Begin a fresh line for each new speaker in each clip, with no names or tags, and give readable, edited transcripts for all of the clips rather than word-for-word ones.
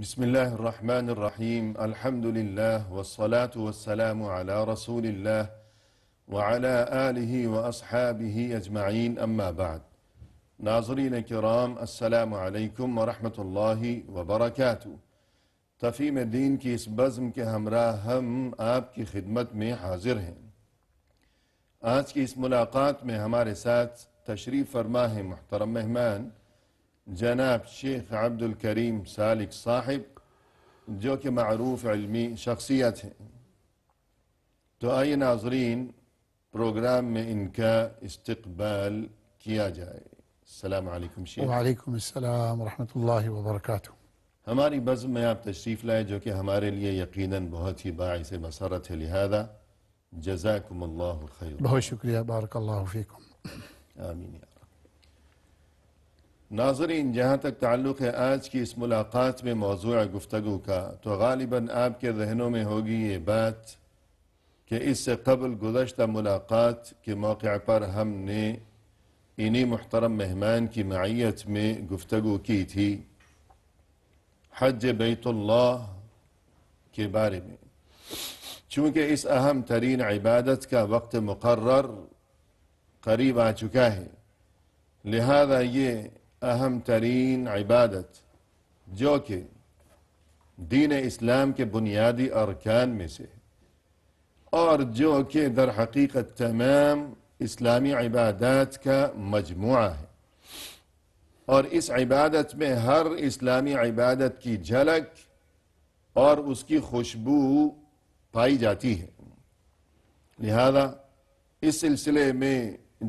بسم الله الرحمن الرحيم الحمد لله والصلاة والسلام على رسول الله وعلى آله وأصحابه أجمعين أما بعد ناظرین کرام السلام علیکم ورحمۃ اللہ وبرکاتہ۔ تفہیم دین کی اس بزم کے ہمراہ ہم آپ کی خدمت میں حاضر ہیں۔ آج کی اس ملاقات میں ہمارے ساتھ تشریف فرما ہے محترم مہمان جناب شیخ عبد الکریم سالک صاحب، جو کہ معروف علمی شخصیت ہیں۔ تو آئیے ناظرین پروگرام میں ان کا استقبال کیا جائے۔ السلام علیکم شیخ۔
وعلیکم السلام ورحمۃ اللہ وبرکاتہ۔
ہماری بزم میں آپ تشریف لائے جو کہ ہمارے لیے یقیناً بہت ہی باعث مسرت ہے، لہذا جزاکم اللہ خیر۔
بہت شکریہ، بارک اللہ فیکم۔
آمین یا رب۔ ناظرین، جہاں تک تعلق ہے آج کی اس ملاقات میں موضوع گفتگو کا، تو غالباً آپ کے ذہنوں میں ہوگی یہ بات کہ اس سے قبل گزشتہ ملاقات کے موقع پر ہم نے انہی محترم مہمان کی معیت میں گفتگو کی تھی حج بیت اللہ کے بارے میں۔ چونکہ اس اہم ترین عبادت کا وقت مقرر قریب آ چکا ہے، لہذا یہ اہم ترین عبادت جو کہ دین اسلام کے بنیادی ارکان میں سے اور جو کہ در حقیقت تمام اسلامی عبادات کا مجموعہ ہے، اور اس عبادت میں ہر اسلامی عبادت کی جھلک اور اس کی خوشبو پائی جاتی ہے، لہذا اس سلسلے میں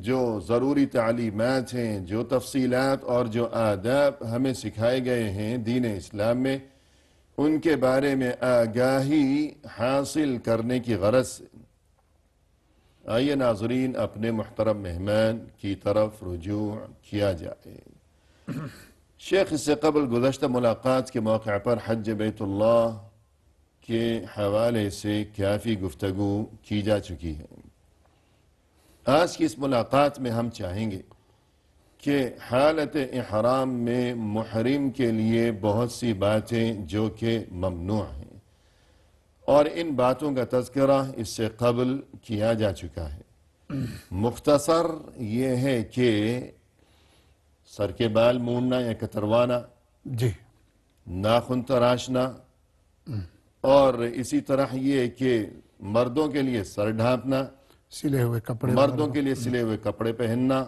جو ضروری تعلیمات ہیں، جو تفصیلات اور جو آداب ہمیں سکھائے گئے ہیں دین اسلام میں، ان کے بارے میں آگاہی حاصل کرنے کی غرض سے آئیے ناظرین اپنے محترم مہمان کی طرف رجوع کیا جائے۔ شیخ، اس سے قبل گزشتہ ملاقات کے موقع پر حج بیت اللہ کے حوالے سے کافی گفتگو کی جا چکی ہے۔ آج کی اس ملاقات میں ہم چاہیں گے کہ حالت احرام میں محرم کے لیے بہت سی باتیں جو کہ ممنوع ہیں، اور ان باتوں کا تذکرہ اس سے قبل کیا جا چکا ہے۔ مختصر یہ ہے کہ سر کے بال مونڈنا یا کتروانا،
جی،
ناخن تراشنا، اور اسی طرح یہ کہ مردوں کے لیے سر ڈھانپنا،
سلے ہوئے کپڑے،
مردوں کے لیے سلے ہوئے کپڑے پہننا،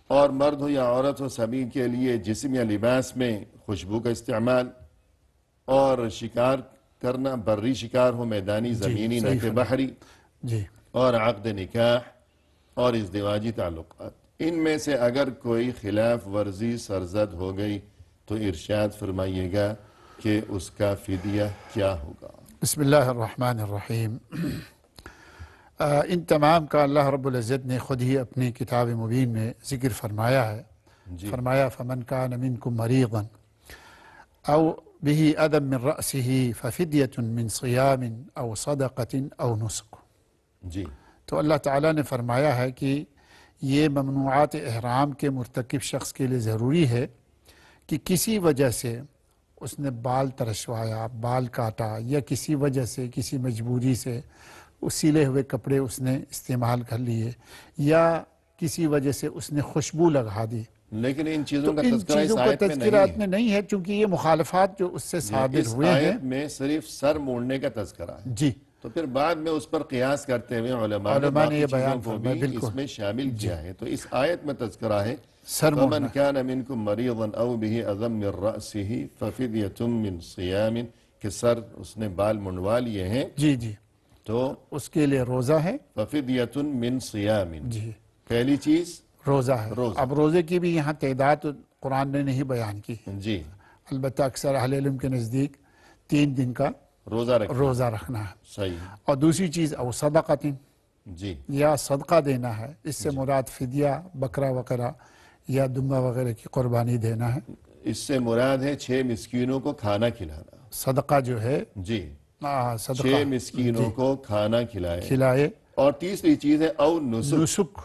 اور مرد ہو یا عورت ہو سبھی کے لیے جسم یا لباس میں خوشبو کا استعمال، اور شکار کرنا، بری شکار ہو، میدانی، زمینی، نہ کہ بحری،
جی،
اور عقد نکاح اور ازدواجی تعلقات۔ ان میں سے اگر کوئی خلاف ورزی سرزد ہو گئی تو ارشاد فرمائیے گا کہ اس کا فدیہ کیا ہوگا۔
بسم اللہ الرحمن الرحیم۔ ان تمام کا اللہ رب العزت نے خود ہی اپنی کتاب مبین میں ذکر فرمایا ہے۔ فرمایا فمن کان منکم مریضا او به اذى من رأسه ففدیة من صیام او صدقة او نسک۔
جی،
تو اللہ تعالیٰ نے فرمایا ہے کہ یہ ممنوعات احرام کے مرتکب شخص کے لیے ضروری ہے کہ کسی وجہ سے اس نے بال ترشوایا، بال کاٹا، یا کسی وجہ سے، کسی مجبوری سے سلے ہوئے کپڑے اس نے استعمال کر لیے، یا کسی وجہ سے اس نے خوشبو لگا دی۔
لیکن ان چیزوں کا
ان
تذکرہ اس
چیزوں کا
آیت میں
تذکرہ
نہیں ہے۔
میں نہیں ہے، چونکہ یہ مخالفات جو اس سے صادر
اس
ہوئے ہیں۔
آیت میں صرف سر موڑنے کا تذکرہ ہے،
جی،
تو پھر بعد میں اس پر قیاس کرتے ہوئے علماء نے
نے
باقی
یہ
چیزوں
بیان
کو
فرمایا،
بھی
بالکل
اس میں شامل کیا ہے۔ تو اس آیت میں تذکرہ ہے
سر
فَمَنْ
موڑنا۔
كَانَ مِنْكُمْ مَرِيضًا أَوْ بِهِ أَذًى مِّن رَأْسِهِ فَفِدْيَةٌ مِّن صِيَامٍ، کہ سر اس نے بال منڈوا لیے ہیں
جی جی،
تو
اس کے لیے روزہ ہے۔
فَفِدْيَةٌ مِّن صِيَامٍ،
جی،
پہلی چیز
روزہ ہے۔
روزہ۔
اب روزے کی بھی یہاں تعداد قرآن نے نہیں بیان کی،
جی،
البتہ اکثر اہل علم کے نزدیک 3 دن کا
روزہ رکھنا،
روزہ رکھنا ہے۔
صحیح،
اور دوسری چیز او صدقۃ،
جی،
یا صدقہ دینا ہے۔ اس سے مراد فدیہ، بکرا وغیرہ یا دمبا وغیرہ کی قربانی دینا ہے۔
اس سے مراد ہے 6 مسکینوں کو کھانا کھلانا۔
صدقہ جو ہے،
جی،
صدقہ
6 مسکینوں کو کھانا کھلائے۔
کھلائے۔
اور تیسری چیز ہے او نسک،
نسک،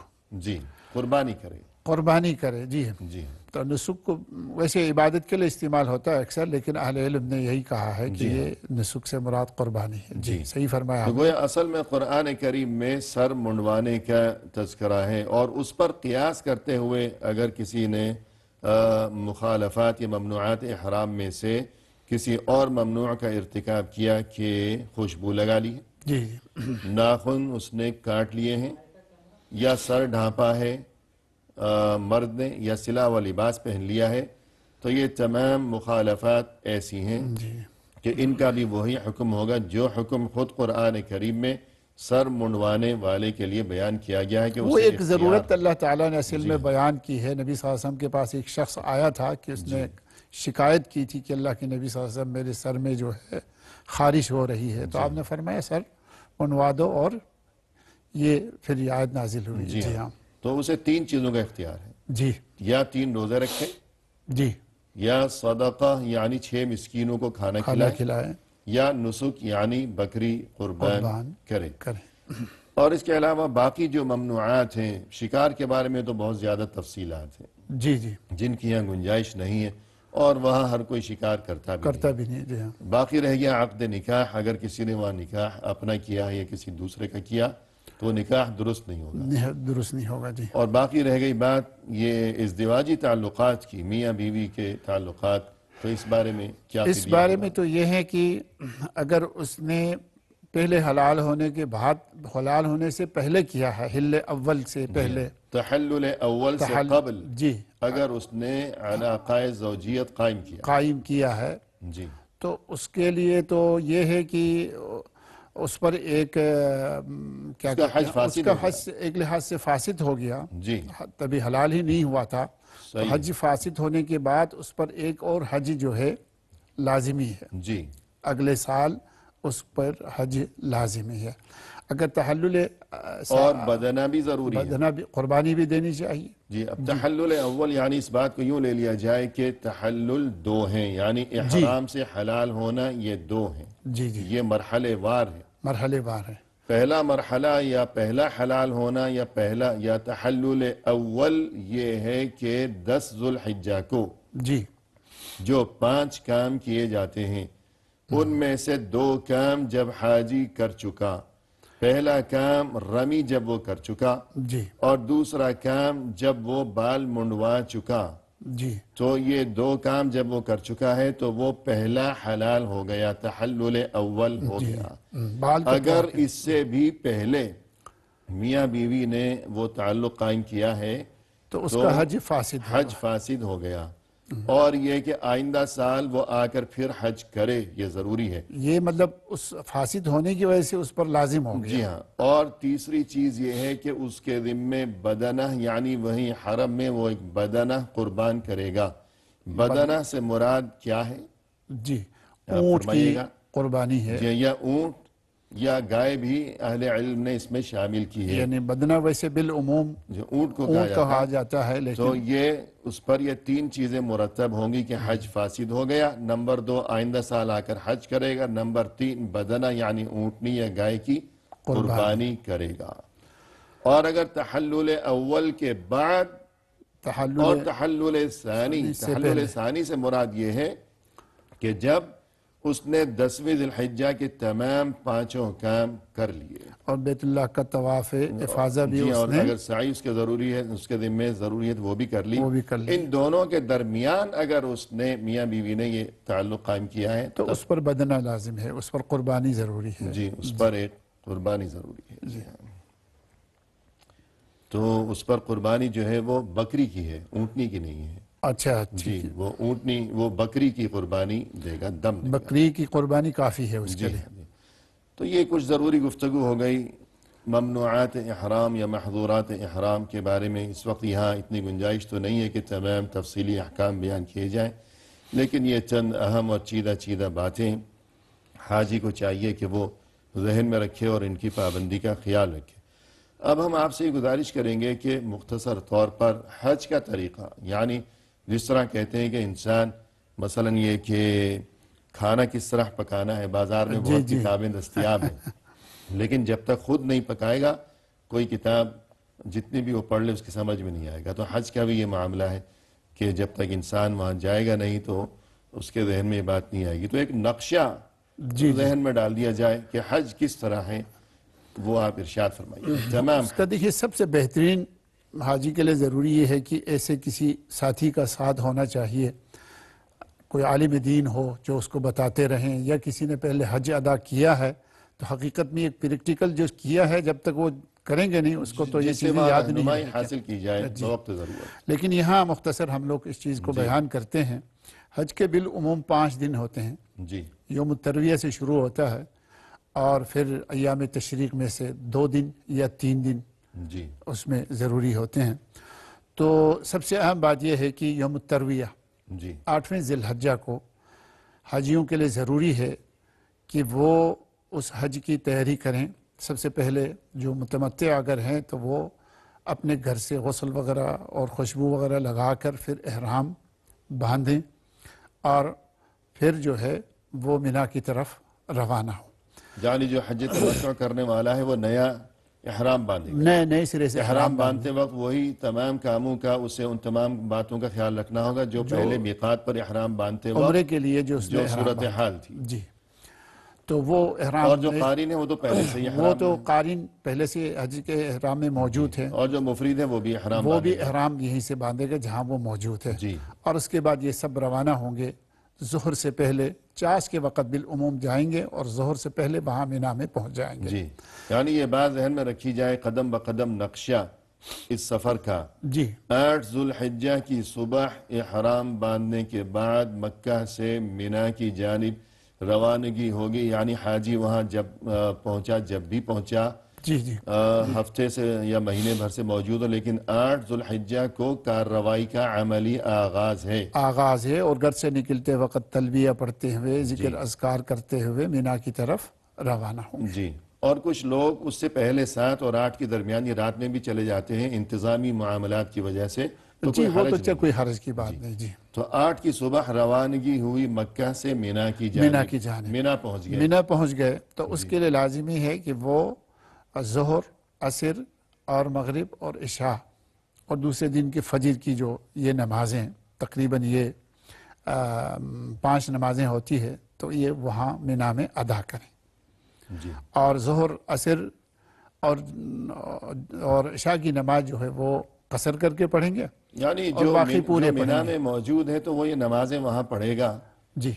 جی، قربانی کرے۔
قربانی کرے. جی
جی
تو نسک کو ویسے عبادت کے لیے استعمال ہوتا ہے اکثر، لیکن اہل علم نے یہی کہا ہے کہ یہ نسک سے مراد قربانی ہے. جی صحیح فرمایا
تو
آپ نے.
گویا اصل میں قرآن کریم میں سر منڈوانے کا تذکرہ ہے، اور اس پر قیاس کرتے ہوئے اگر کسی نے مخالفات یا ممنوعات احرام میں سے کسی اور ممنوع کا ارتکاب کیا کہ خوشبو لگا لی،
جی
ناخن اس نے کاٹ لیے ہیں، یا سر ڈھانپا ہے مرد نے، یا سلا و لباس پہن لیا ہے، تو یہ تمام مخالفات ایسی ہیں کہ ان کا بھی وہی حکم ہوگا جو حکم خود قرآن کریم میں سر منڈوانے والے کے لیے بیان کیا گیا ہے کہ
وہ
اسے
ایک
اختیار
ضرورت اللہ تعالیٰ نے اصل میں بیان کی ہے. نبی صلی اللہ علیہ وسلم کے پاس ایک شخص آیا تھا کہ اس نے شکایت کی تھی کہ اللہ کے نبی صلی اللہ علیہ وسلم میرے سر میں جو ہے خارش ہو رہی ہے، تو آپ نے فرمایا سر منڈوا دو، اور یہ پھر یہ آیت نازل ہوئی.
جی ہاں. تو اسے 3 چیزوں کا اختیار ہے،
جی
یا 3 روزے رکھے،
جی
یا صدقہ یعنی 6 مسکینوں کو کھانا
کھلائیں
یا نسک یعنی بکری قربان کرے.
کریں.
اور اس کے علاوہ باقی جو ممنوعات ہیں، شکار کے بارے میں تو بہت زیادہ تفصیلات ہیں
جی جی
جن کی یہاں گنجائش نہیں ہے، اور وہاں ہر کوئی شکار کرتا بھی
نہیں. جی ہاں.
باقی رہ گیا عقد نکاح. اگر کسی نے وہاں نکاح اپنا کیا یا کسی دوسرے کا کیا تو وہ نکاح درست نہیں ہوگا.
درست نہیں ہوگا. جی
اور باقی رہ گئی بات یہ ازدواجی تعلقات کی، میاں بیوی کے تعلقات، تو اس بارے میں کیا
اس بارے میں تو یہ ہے کہ اگر اس نے پہلے حلال ہونے کے بعد، حلال ہونے سے پہلے کیا ہے، حل اول سے پہلے،
تحلل اول سے قبل
جی
اگر اس نے علاقہ زوجیت قائم
کیا ہے،
جی
تو اس کے لیے تو یہ ہے کہ اس پر ایک کیا کہتے ہیں، اس کا حج ایک لحاظ سے فاسد ہو گیا.
جی
تبھی حلال ہی نہیں ہوا تھا. تو حج فاسد ہونے کے بعد اس پر ایک اور حج جو ہے لازمی ہے.
جی
اگلے سال اس پر حج لازمی ہے. اگر تحلل
اور بدنہ بھی ضروری ہے،
بدنہ بھی، قربانی بھی دینی چاہیے.
جی اب تحلل اول یعنی اس بات کو یوں لے لیا جائے کہ تحلل 2 ہیں، یعنی احرام سے حلال ہونا یہ 2 ہیں.
جی جی
یہ مرحلے وار ہے.
مرحلے وار ہے.
پہلا مرحلہ یا پہلا حلال ہونا یا تحلل اول یہ ہے کہ 10 ذو الحجہ کو
جی
جو 5 کام کیے جاتے ہیں ان میں سے 2 کام جب حاجی کر چکا، پہلا کام رمی جب وہ کر چکا،
جی
اور دوسرا کام جب وہ بال منڈوا چکا،
جی
تو یہ 2 کام جب وہ کر چکا ہے تو وہ پہلا حلال ہو گیا، تحلل اول ہو گیا. اگر اس سے بھی پہلے میاں بیوی نے وہ تعلق قائم کیا ہے
تو اس کا حج
فاسد ہو گیا. اور یہ کہ آئندہ سال وہ آ کر پھر حج کرے، یہ ضروری ہے.
یہ مطلب اس فاسد ہونے کی وجہ سے اس پر لازم ہو گیا.
جی ہاں. اور تیسری چیز یہ ہے کہ اس کے ذمے بدنہ یعنی وہیں حرم میں وہ ایک بدنہ قربان کرے گا. بدنہ سے مراد کیا ہے؟
جی اونٹ کی قربانی ہے.
یا اونٹ یا گائے بھی اہل علم نے اس میں شامل کی ہے.
یعنی بدنہ ویسے بالعموم
جو اونٹ کو
کہا جاتا ہے، لیکن
تو یہ اس پر یہ 3 چیزیں مرتب ہوں گی کہ حج فاسد ہو گیا، نمبر 2 آئندہ سال آ کر حج کرے گا، نمبر 3 بدنہ یعنی اونٹنی یا گائے کی قربانی کرے گا. اور اگر تحلل اول کے بعد اور تحلل ثانی سے مراد یہ ہے کہ جب اس نے 10ویں ذی الحجہ کے تمام 5 کام کر لیے،
اور بیت اللہ کا طواف افاضہ بھی
اور
اس نے،
اگر سعی اس کے ضروری ہے، اس کے ذمہ ضروری ہے وہ بھی کر لی. ان دونوں کے درمیان اگر اس نے میاں بیوی نے یہ تعلق قائم کیا ہے
تو اس پر بدنہ لازم ہے، اس پر قربانی ضروری ہے.
جی اس پر ایک قربانی ضروری ہے. جی ہاں. تو اس پر قربانی جو ہے وہ بکری کی ہے، اونٹنی کی نہیں ہے.
اچھا
جی وہ اونٹنی، وہ بکری کی قربانی دے گا، دم دے گا.
بکری کی قربانی کافی ہے اس کے لیے.
تو یہ کچھ ضروری گفتگو ہو گئی ممنوعات احرام یا محظورات احرام کے بارے میں. اس وقت یہاں اتنی گنجائش تو نہیں ہے کہ تمام تفصیلی احکام بیان کیے جائیں، لیکن یہ چند اہم اور چیدہ باتیں حاجی کو چاہیے کہ وہ ذہن میں رکھے اور ان کی پابندی کا خیال رکھے. اب ہم آپ سے یہ گزارش کریں گے کہ مختصر طور پر حج کا طریقہ، یعنی جس طرح کہتے ہیں کہ انسان مثلا یہ کہ کھانا کس طرح پکانا ہے، بازار میں بہت کتابیں دستیاب ہیں، لیکن جب تک خود نہیں پکائے گا کوئی کتاب جتنی بھی وہ پڑھ لے اس کی سمجھ میں نہیں آئے گا. تو حج کا بھی یہ معاملہ ہے کہ جب تک انسان وہاں جائے گا نہیں تو اس کے ذہن میں یہ بات نہیں آئے گی. تو ایک نقشہ ذہن میں ڈال دیا جائے کہ حج کس طرح ہے وہ آپ ارشاد فرمائیے. تمام
اس کا دیکھیے سب سے بہترین حاجی کے لیے ضروری یہ ہے کہ ایسے کسی ساتھی کا ساتھ ہونا چاہیے, کوئی عالم دین ہو جو اس کو بتاتے رہیں, یا کسی نے پہلے حج ادا کیا ہے تو حقیقت میں ایک پریکٹیکل جو کیا ہے جب تک وہ کریں گے نہیں اس کو تو یہ چیزیں یاد نہیں
رہنمائی
رہیں گی.
حاصل کی جائے بوقت ضرورت.
لیکن یہاں مختصر ہم لوگ اس چیز کو بیان کرتے ہیں. حج کے بالعموم 5 دن ہوتے ہیں.
جی
یوم الترویہ سے شروع ہوتا ہے اور پھر ایام تشریق میں سے 2 دن یا 3 دن
جی
اس میں ضروری ہوتے ہیں. تو سب سے اہم بات یہ ہے کہ یوم الترویہ
جی
8ویں ذی الحجہ کو حاجیوں کے لیے ضروری ہے کہ وہ اس حج کی تیاری کریں. سب سے پہلے جو متمتع اگر ہیں تو وہ اپنے گھر سے غسل وغیرہ اور خوشبو وغیرہ لگا کر پھر احرام باندھیں اور پھر جو ہے وہ مینا کی طرف روانہ ہو.
یعنی جو حج تمتع کرنے والا ہے وہ نیا احرام باندھے گا.
نئے سرے سے
احرام باندھتے وقت وہی تمام کاموں کا اسے ان تمام باتوں کا خیال رکھنا ہوگا جو پہلے میقات پر احرام باندھتے وقت
عمرے کے لیے جو اس نے
جو
احرام
صورتحال تھی.
جی تو وہ احرام
اور جو قارین ہے وہ تو پہلے سے ہی
وہ
احرام
تو قارین پہلے سے حج کے احرام میں موجود ہے,
اور جو مفرید ہے وہ بھی احرام
وہ بھی
باندھے گا.
احرام یہیں سے باندھے گا جہاں وہ موجود ہے.
جی
اور اس کے بعد یہ سب روانہ ہوں گے. ظہر سے پہلے چاش کے وقت بالعموم جائیں گے اور ظہر سے پہلے وہاں مینا میں پہنچ جائیں گے.
جی یعنی یہ بات ذہن میں رکھی جائے قدم بقدم نقشہ اس سفر کا.
جی
8 ذو الحجہ کی صبح احرام باندھنے کے بعد مکہ سے مینا کی جانب روانگی ہوگی. یعنی حاجی وہاں جب پہنچا, جب بھی پہنچا,
جی جی
ہفتے سے یا مہینے بھر سے موجود ہو, لیکن 8 ذو الحجہ کو کارروائی کا عملی آغاز ہے.
آغاز ہے اور گھر سے نکلتے وقت تلبیہ پڑھتے ہوئے ذکر اذکار کرتے ہوئے مینا کی طرف روانہ ہوں.
جی اور کچھ لوگ اس سے پہلے 7 اور 8 کی درمیانی رات میں بھی چلے جاتے ہیں انتظامی معاملات کی وجہ سے. تو
جی
کوئی
وہ
حرج
تو
نہیں.
کوئی حرج کی بات نہیں. جی
تو 8 کی صبح روانگی ہوئی مکہ سے مینا کی
مینا
جانب.
کی جانب
مینا پہنچ گئے.
مینا پہنچ گئے تو اس کے لیے لازمی ہے کہ وہ ظہر, عصر اور مغرب اور عشاء اور دوسرے دن کے فجر کی جو یہ نمازیں تقریباً یہ 5 نمازیں ہوتی ہے تو یہ وہاں مینا میں ادا کریں.
جی
اور ظہر, عصر اور عشاء کی نماز جو ہے وہ قصر کر کے پڑھیں گے.
یعنی
اور
جو
باقی پورے
مینا میں موجود ہے تو وہ یہ نمازیں وہاں پڑھے گا.
جی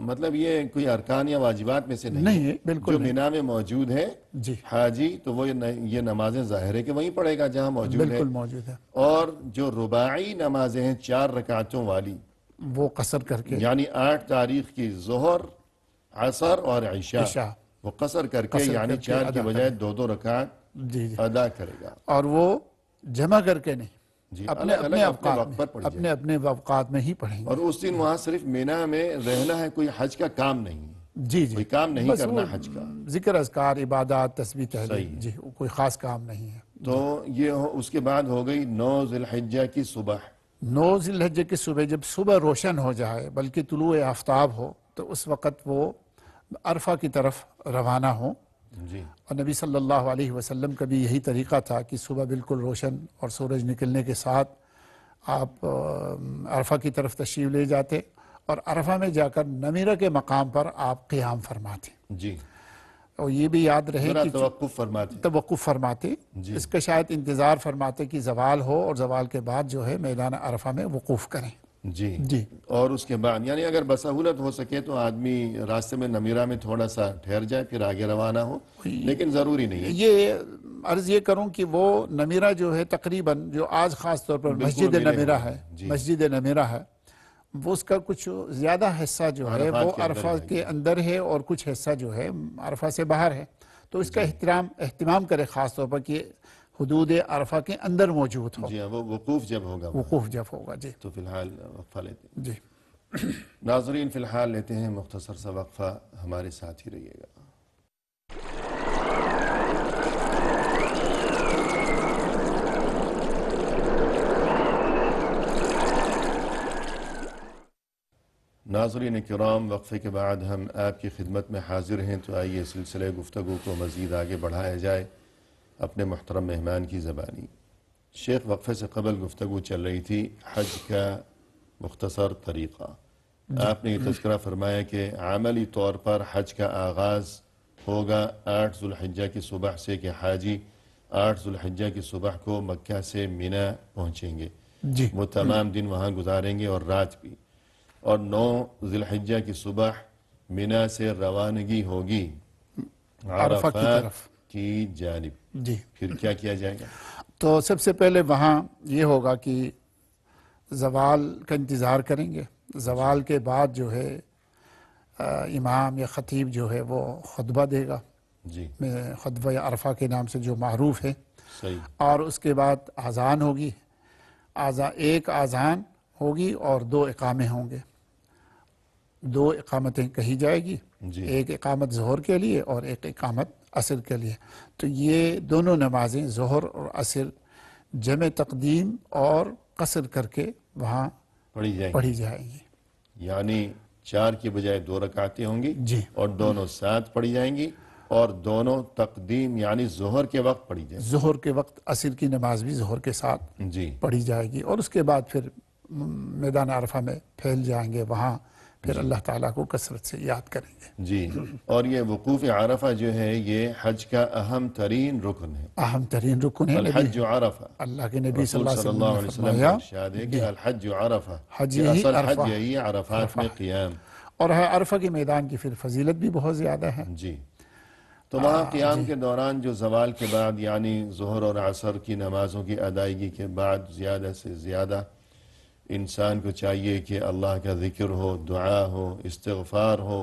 مطلب یہ کوئی ارکان یا واجبات میں سے
نہیں ہے, بالکل
جو
نہیں.
مینا میں موجود ہے
جی
حاجی تو وہ یہ نمازیں ظاہر ہے کہ وہیں پڑھے گا جہاں موجود ہے.
بالکل موجود ہے.
اور جو رباعی نمازیں ہیں 4 رکعتوں والی
وہ قصر کر کے
یعنی 8 تاریخ کی ظہر, عصر اور عشاء
عشاء
وہ قصر کر کے
قصر
یعنی
کر کے
4 کی
ادا
بجائے 2 رکعت
جی جی
ادا کرے گا.
اور وہ جمع کر کے نہیں,
جی
اپنے
الگ
اپنے
الگ اپنے
اوقات
وقت پر
میں
پڑھ جائے.
اپنے اپنے اوقات میں ہی پڑھیں گے.
اور اس دن وہاں صرف مینا میں رہنا ہے, کوئی حج کا کام نہیں ہے.
جی جی
کوئی کام نہیں
بس
کرنا
وہ
حج کا.
ذکر اذکار, عبادات, تسبیح,
صحیح
تحلیل,
ہے.
جی کوئی خاص کام نہیں ہے.
تو یہ اس کے بعد ہو گئی 9 ذی الحجہ کی صبح.
9 ذی الحجہ کی صبح, جب صبح روشن ہو جائے بلکہ طلوع آفتاب ہو تو اس وقت وہ عرفہ کی طرف روانہ ہوں.
جی
اور نبی صلی اللہ علیہ وسلم کا بھی یہی طریقہ تھا کہ صبح بالکل روشن اور سورج نکلنے کے ساتھ آپ عرفہ کی طرف تشریف لے جاتے اور عرفہ میں جا کر نمیرہ کے مقام پر آپ قیام فرماتے.
جی
اور یہ بھی یاد رہے
ذرا
کہ
توقف فرماتے.
توقف فرماتے,
جی
اس کا شاید انتظار فرماتے کہ زوال ہو اور زوال کے بعد جو ہے میدان عرفہ میں وقوف کریں.
جی
جی
اور اس کے بعد یعنی اگر بسہولت ہو سکے تو آدمی راستے میں نمیرہ میں تھوڑا سا ٹھہر جائے پھر آگے روانہ ہو, لیکن ضروری نہیں ہے.
یہ عرض یہ کروں کہ وہ نمیرہ جو ہے تقریباً جو آج خاص طور پر مسجد
ملے
نمیرہ
ہوئے
ہے,
ہیں. جی
مسجد نمیرہ ہے, وہ اس کا کچھ زیادہ حصہ جو ہے
عرفات
وہ
کے اندر
عرفہ
ہے.
کے اندر ہے اور کچھ حصہ جو ہے عرفہ سے باہر ہے. تو اس کا اہتمام کرے خاص طور پر کہ حدود عرفہ کے اندر موجود ہو.
جی ہاں وہ وقوف جب ہوگا وہاں.
وقوف جب ہوگا. جی
تو فی الحال وقفہ لیتے ہیں.
جی
ناظرین فی الحال لیتے ہیں مختصر سا وقفہ, ہمارے ساتھ ہی رہیے گا. ناظرین کرام, وقفے کے بعد ہم آپ کی خدمت میں حاضر ہیں. تو آئیے سلسلے گفتگو کو مزید آگے بڑھایا جائے. اپنے محترم مہمان کی زبانی۔ شیخ وقفے سے قبل گفتگو چل رہی تھی حج کا مختصر طریقہ۔ آپ نے یہ تذکرہ فرمایا کہ عملی طور پر حج کا آغاز ہوگا 8 ذوالحجہ کی صبح سے، کہ حاجی 8 ذوالحجہ کی صبح کو مکہ سے مینا پہنچیں گے،
جی
وہ تمام دن وہاں گزاریں گے اور رات بھی، اور 9 ذوالحجہ کی صبح مینا سے روانگی ہوگی
عرفہ کی
عرفات
طرف۔
کی جانب۔
جی
پھر کیا کیا جائے گا؟
تو سب سے پہلے وہاں یہ ہوگا کہ زوال کا انتظار کریں گے۔ زوال کے بعد جو ہے امام یا خطیب جو ہے وہ خطبہ دے گا،
جی
خطبہ یا عرفہ کے نام سے جو معروف ہے،
صحیح۔
اور اس کے بعد اذان ہوگی، ایک اذان ہوگی اور 2 اقامے ہوں گے، 2 اقامتیں کہی جائے گی،
جی
ایک اقامت ظہر کے لیے اور ایک اقامت عصر کے لیے۔ تو یہ دونوں نمازیں ظہر اور عصر جمع تقدیم اور قصر کر کے وہاں
پڑھی جائیں گی،
پڑھی جائیں گی۔
یعنی 4 کی بجائے 2 رکعتیں ہوں گی،
جی
اور دونوں ساتھ پڑھی جائیں گی، اور دونوں تقدیم یعنی ظہر کے وقت پڑھی جائیں
ظہر کے وقت عصر کی نماز بھی ظہر کے ساتھ
گی۔ جی
پڑھی جائے گی، اور اس کے بعد پھر میدان عرفہ میں پھیل جائیں گے، وہاں پھر اللہ تعالیٰ کو کثرت سے یاد کریں گے۔
جی، اور یہ وقوف عرفہ جو ہے یہ حج کا اہم ترین رکن ہے۔
اہم ترین رکن ہے۔ نبی
الحج عرفہ،
اللہ کے نبی صلی
رسول
اللہ
صلی
علیہ
اللہ
وسلم
علیہ
نے
وسلم کا
فرمایا
ارشاد ہے کہ الحج عرفہ،
حج
کہ
ہی
اصل
عرفہ،
حج یہی ہے، عرفات میں قیام۔
اور ہے عرفہ کے میدان کی پھر فضیلت بھی بہت زیادہ ہے۔
جی، تو وہاں قیام کے دوران جو زوال کے بعد یعنی ظہر اور عصر کی نمازوں کی ادائیگی کے بعد زیادہ سے زیادہ انسان کو چاہیے کہ اللہ کا ذکر ہو، دعا ہو، استغفار ہو،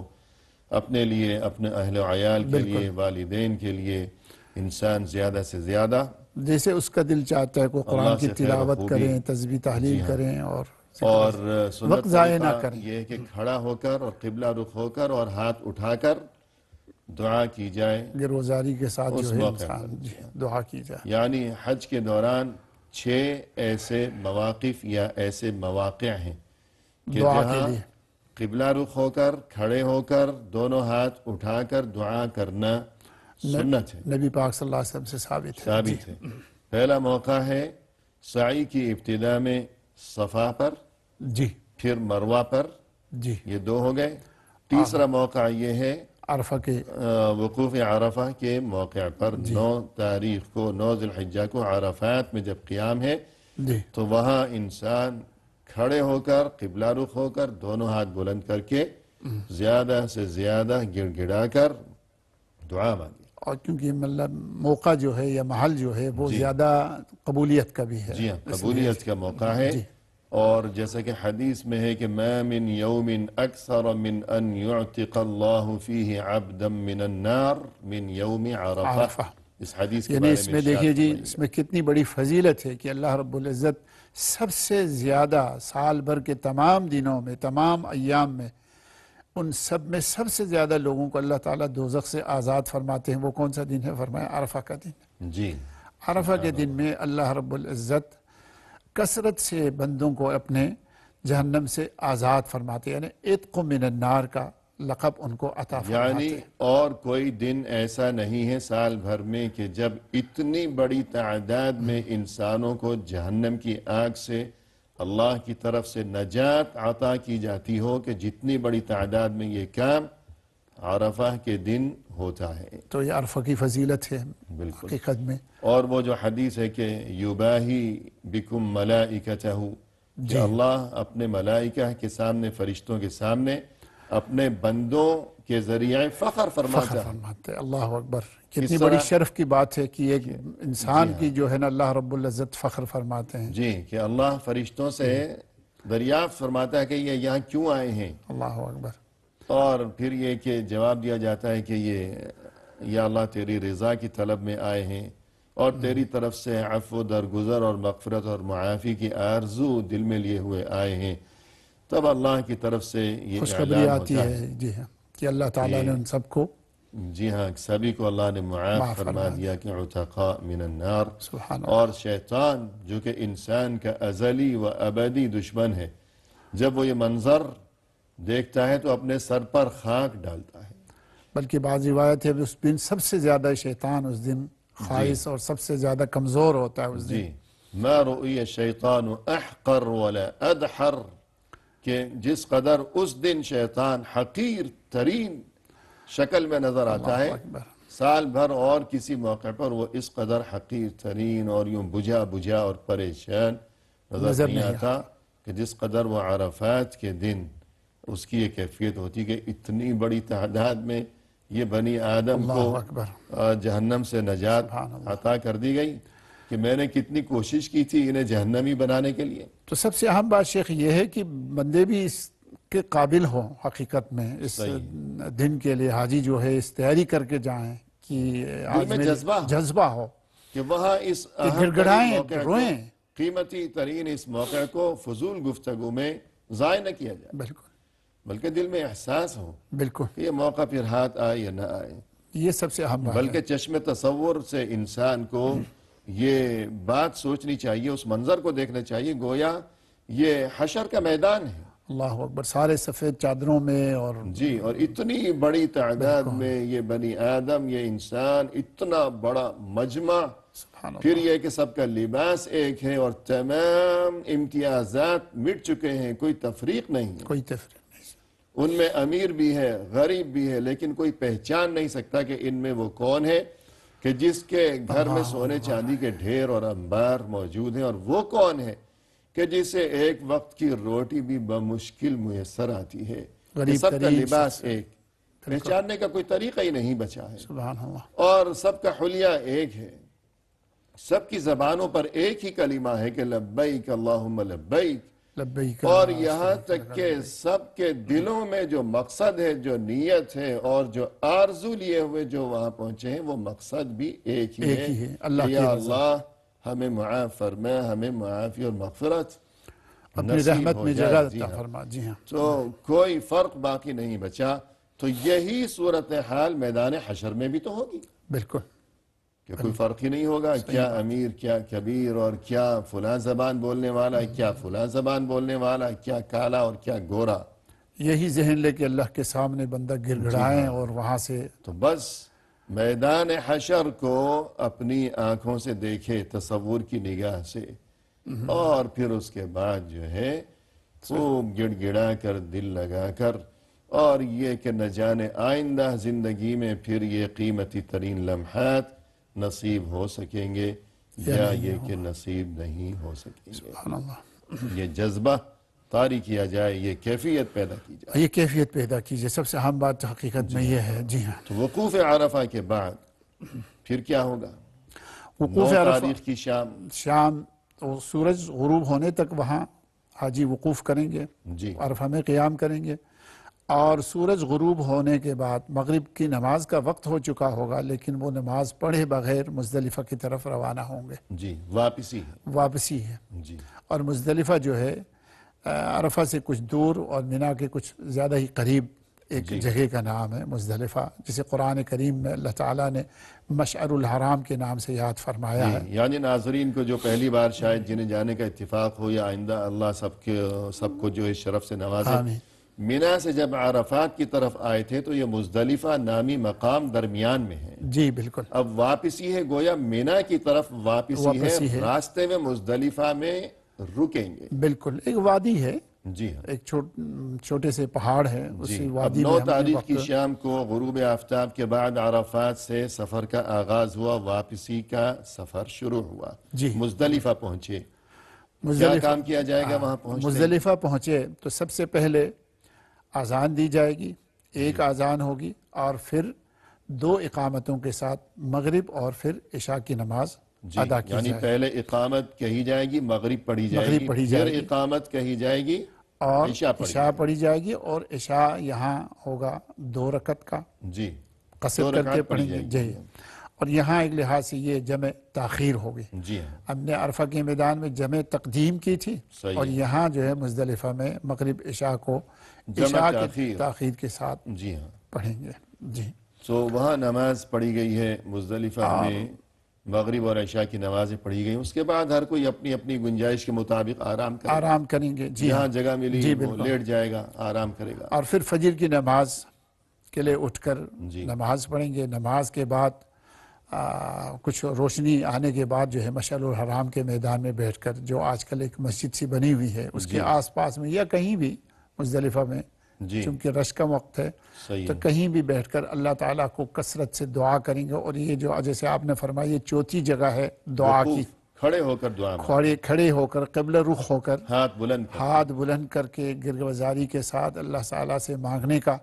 اپنے لیے، اپنے اہل و عیال کے لیے، والدین کے لیے انسان زیادہ سے زیادہ
جیسے اس کا دل چاہتا ہے کہ قرآن
اللہ
کی
سے خیر و
تلاوت
خوبی،
کریں، تسبیح تحلیل کریں، اور
سنت
وقت ضائع نہ
طریقہ
کریں۔
یہ ہے کہ کھڑا ہو کر اور قبلہ رخ ہو کر اور ہاتھ اٹھا کر دعا کی جائے
گروزاری کے ساتھ
اس
جو ہے
موقع
انسان
پر۔
جی دعا کی جائے۔
یعنی حج کے دوران 6 ایسے مواقف یا ایسے مواقع ہیں کہ
دعا کے
جہاں
لیے
قبلہ رخ ہو کر، کھڑے ہو کر، دونوں ہاتھ اٹھا کر دعا کرنا سنت ہے،
نبی پاک صلی اللہ علیہ وسلم سے ثابت ہے۔
ثابت ہے۔ پہلا موقع ہے سعی کی ابتدا میں صفا پر،
جی
پھر مروہ پر،
جی
یہ 2 ہو گئے۔ تیسرا موقع یہ ہے
عرفہ کے
وقوف عرفہ کے موقع پر، 9 تاریخ کو، 9 ذوالحجہ کو عرفات میں جب قیام ہے
جی
تو وہاں انسان کھڑے ہو کر، قبلہ رخ ہو کر، دونوں ہاتھ بلند کر کے زیادہ سے زیادہ گڑ گڑا کر دعا مانگے۔
اور کیونکہ مطلب موقع جو ہے یا محل جو ہے وہ زیادہ قبولیت کا بھی ہے۔
جی ہاں، قبولیت کا موقع ہے، اور جیسا کہ حدیث میں ہے کہ ما من یوم اکثر من ان یعتق اللہ فیہ عبدا من النار من یوم عرفہ۔
عرفہ۔
اس حدیث کے
یعنی
بارے
اس میں
ارشاد
دیکھیے جی
فرمائیے۔
اس میں کتنی بڑی فضیلت ہے کہ اللہ رب العزت سب سے زیادہ سال بھر کے تمام دنوں میں، تمام ایام میں، ان سب میں سب سے زیادہ لوگوں کو اللہ تعالیٰ دوزخ سے آزاد فرماتے ہیں۔ وہ کون سا دن ہے؟ فرمایا عرفہ کا دن۔
جی
عرفہ کے دن میں اللہ رب العزت کثرت سے بندوں کو اپنے جہنم سے آزاد فرماتے، یعنی عتق من النار کا لقب ان کو عطا فرماتے
یعنی اور کوئی دن ایسا نہیں ہے سال بھر میں کہ جب اتنی بڑی تعداد میں انسانوں کو جہنم کی آگ سے اللہ کی طرف سے نجات عطا کی جاتی ہو کہ جتنی بڑی تعداد میں یہ کام عرفہ کے دن ہوتا ہے۔
تو یہ عرفہ کی فضیلت ہے
بالکل۔
حقیقت میں۔
اور وہ جو حدیث ہے کہ یباہی بکم ملائکتہ، کہ اللہ اپنے ملائکہ کے سامنے، فرشتوں کے سامنے اپنے بندوں کے ذریعے فخر فرماتا ہے۔
فرماتے اللہ اکبر، کتنی بڑی شرف کی بات ہے کہ ایک انسان کی جو ہے نا اللہ رب العزت فخر فرماتے ہیں۔
جی، کہ اللہ فرشتوں سے دریافت فرماتا ہے کہ یہ یہاں کیوں آئے ہیں،
اللہ اکبر۔
اور پھر یہ کہ جواب دیا جاتا ہے کہ یا اللہ تیری رضا کی طلب میں آئے ہیں، اور تیری طرف سے عفو درگزر اور مغفرت اور معافی کی آرزو دل میں لیے ہوئے آئے ہیں، تب اللہ کی طرف سے یہ
خوشخبری
اعلان
آتی
ہوتا ہے۔
ہے جی ہاں کہ اللہ تعالیٰ نے ان سب کو
جی ہاں، سبھی کو اللہ نے معاف
معاف
فرما
فرما
دیا کہ عتقاء من النار۔
سبحان
اور شیطان جو کہ انسان کا ازلی و ابدی دشمن ہے، جب وہ یہ منظر دیکھتا ہے تو اپنے سر پر خاک ڈالتا ہے۔
بلکہ بعض روایت ہے اس دن سب سے زیادہ شیطان اس دن خائص اور سب سے زیادہ کمزور ہوتا ہے اس دن.
جی ما رؤی الشیطان احقر ولا ادحر، کہ جس قدر اس دن شیطان حقیر ترین شکل میں نظر آتا ہے،
اللہ اکبر.
سال بھر اور کسی موقع پر وہ اس قدر حقیر ترین اور یوں بجھا بجھا اور پریشان نظر نہیں آتا کہ جس قدر وہ عرفات کے دن اس کی یہ کیفیت ہوتی کہ اتنی بڑی تعداد میں یہ بنی آدم
اللہ
کو
اکبر.
جہنم سے نجات
سبحان اللہ.
عطا کر دی گئی کہ میں نے کتنی کوشش کی تھی انہیں جہنمی بنانے کے لیے.
تو سب سے اہم بات شیخ یہ ہے کہ بندے بھی اس کے قابل ہوں حقیقت میں اس دن کے لیے. حاجی جو ہے اس تیاری کر کے جائیں کہ آج
میں
میں جذبہ ہو
کہ وہاں اس
کہ
اہم
گڑ گڑائیں
ترین موقع کو،
روئیں.
قیمتی ترین اس موقع کو فضول گفتگو میں ضائع نہ کیا جائے،
بالکل
بلکہ دل میں احساس ہو
بالکل.
کہ یہ موقع پھر ہاتھ آئے یا نہ آئے.
یہ سب سے اہم بات ہے.
بلکہ چشم تصور سے انسان کو یہ بات سوچنی چاہیے، اس منظر کو دیکھنا چاہیے گویا یہ حشر کا میدان ہے.
اللہ اکبر. سارے سفید چادروں میں اور
جی، اور اتنی بڑی تعداد میں یہ بنی آدم، یہ انسان، اتنا بڑا مجمع،
سبحان اللہ.
پھر یہ کہ سب کا لباس ایک ہے اور تمام امتیازات مٹ چکے ہیں، کوئی تفریق نہیں ہے.
کوئی تفریق نہیں.
ان میں امیر بھی ہے، غریب بھی ہے، لیکن کوئی پہچان نہیں سکتا کہ ان میں وہ کون ہے کہ جس کے گھر میں سونے چاندی کے ڈھیر اور انبار موجود ہیں، اور وہ کون ہے کہ جسے ایک وقت کی روٹی بھی بمشکل میسر آتی ہے.
غریب
سب کا
ترین
لباس ایک، پہچاننے کا کوئی طریقہ ہی نہیں بچا ہے،
سبحان اللہ.
اور سب کا حلیہ ایک ہے. سب کی زبانوں پر ایک ہی کلمہ ہے کہ لبیک اللہم لبیک.
لبیک.
اور یہاں تک کہ سب کے دلوں میں جو مقصد ہے، جو نیت ہے اور جو آرزو لیے ہوئے جو وہاں پہنچے ہیں، وہ مقصد بھی ایک ہی ہے.
اللہ
کہ
کی
یا
رضا.
اللہ ہمیں معاف فرما، ہمیں معافی اور مغفرت
اپنی
نصیب
رحمت
ہو
میں
جائے.
جگہ
جی
عطا
ہاں.
فرما. جی ہاں.
تو کوئی فرق باقی نہیں بچا. تو یہی صورتحال میدان حشر میں بھی تو ہوگی
بالکل.
کہ کوئی فرق ہی نہیں ہوگا کیا امیر، کیا کبیر، اور کیا فلاں زبان بولنے والا، کیا فلاں زبان بولنے والا، کیا کالا اور کیا گورا.
یہی ذہن لے کے اللہ کے سامنے بندہ گر گڑائیں اور وہاں سے
تو بس میدان حشر کو اپنی آنکھوں سے دیکھے، تصور کی نگاہ سے، اور پھر اس کے بعد جو ہے خوب گڑ گڑا کر دل لگا کر، اور یہ کہ نہ جانے آئندہ زندگی میں پھر یہ قیمتی ترین لمحات نصیب ہو سکیں گے یا یہ کہ نصیب نہیں ہو سکیں گے.
سبحان اللہ.
یہ جذبہ طاری کیا جائے، یہ کیفیت پیدا کی جائے.
یہ کیفیت پیدا کیجئے. سب سے اہم بات حقیقت میں یہ ہے. جی ہاں.
تو وقوف عرفہ کے بعد پھر کیا ہوگا؟
وقوف
9
عرفہ
تاریخ کی
شام تو سورج غروب ہونے تک وہاں حاجی وقوف کریں گے،
جی
عرفہ میں قیام کریں گے، اور سورج غروب ہونے کے بعد مغرب کی نماز کا وقت ہو چکا ہوگا، لیکن وہ نماز پڑھے بغیر مزدلفہ کی طرف روانہ ہوں گے.
جی واپسی ہے.
واپسی ہے.
جی
اور مزدلفہ جو ہے عرفہ سے کچھ دور اور مینا کے کچھ زیادہ ہی قریب ایک جگہ کا نام ہے مزدلفہ، جسے قرآن کریم میں اللہ تعالیٰ نے مشعر الحرام کے نام سے یاد فرمایا ہے.
یعنی ناظرین کو جو پہلی بار شاید جنہیں جانے کا اتفاق ہو یا آئندہ اللہ سب کو جو اس شرف سے نوازے،
آمین.
مینا سے جب عرفات کی طرف آئے تھے تو یہ مزدلفہ نامی مقام درمیان میں ہے.
جی بالکل.
اب واپسی ہے، گویا مینا کی طرف واپسی ہے، راستے میں مزدلفہ میں رکیں گے.
بالکل. ایک وادی ہے،
جی ہاں.
ایک چھوٹے سے پہاڑ ہے، اسی
اب
وادی
9
میں ہم نے
تاریخ
وقت
کی شام کو غروب آفتاب کے بعد عرفات سے سفر کا آغاز ہوا، واپسی کا سفر شروع ہوا.
جی.
مزدلفہ پہنچے. کیا کام کیا جائے گا وہاں پہنچے؟
مزدلفہ پہنچے تو سب سے پہلے اذان دی جائے گی، ایک اذان ہوگی، اور پھر 2 اقامتوں کے ساتھ مغرب اور پھر عشاء کی نماز ادا کی
یعنی
جائے.
پہلے اقامت کہی جائے گی، مغرب پڑھی جائے گی، پھر اقامت کہی جائے گی
اور
عشاء
پڑھی جائے گی، اور عشاء یہاں ہوگا 2 رکعت کا،
جی
قصر کر کے پڑھیں گے. جی. اور یہاں ایک لحاظ سے یہ جمع تاخیر ہوگی.
جی ہاں.
ہم نے عرفہ کے میدان میں جمع تقدیم کی تھی، اور یہاں جو ہے مزدلفہ میں مغرب عشاء کو عشاء کی تاخیر کے ساتھ
جی ہاں
پڑھیں گے. جی.
تو وہاں نماز پڑھی گئی ہے مزدلفہ میں، مغرب اور عشاء کی نمازیں پڑھی گئی. اس کے بعد ہر کوئی اپنی اپنی گنجائش کے مطابق آرام
کریں گے. جی.
جہاں جگہ ملی وہ لیٹ جائے گا، آرام کرے گا.
اور پھر فجر کی نماز کے لیے اٹھ کر نماز پڑھیں گے. نماز کے بعد کچھ روشنی آنے کے بعد جو ہے مشعل الحرام کے میدان میں بیٹھ کر، جو آج کل ایک مسجد سی بنی ہوئی ہے اس کے آس پاس میں یا کہیں بھی مزدلفہ میں، چونکہ رش کا وقت ہے تو کہیں بھی بیٹھ کر اللہ تعالیٰ کو کثرت سے دعا کریں گے. اور یہ جو جیسے آپ نے فرمایا یہ چوتھی جگہ ہے دعا کی،
کھڑے ہو کر دعا
کھڑے ہو کر قبلہ رخ ہو کر
ہاتھ
بلند کر کے گرگوزاری کے ساتھ اللہ تعالیٰ سے مانگنے کا.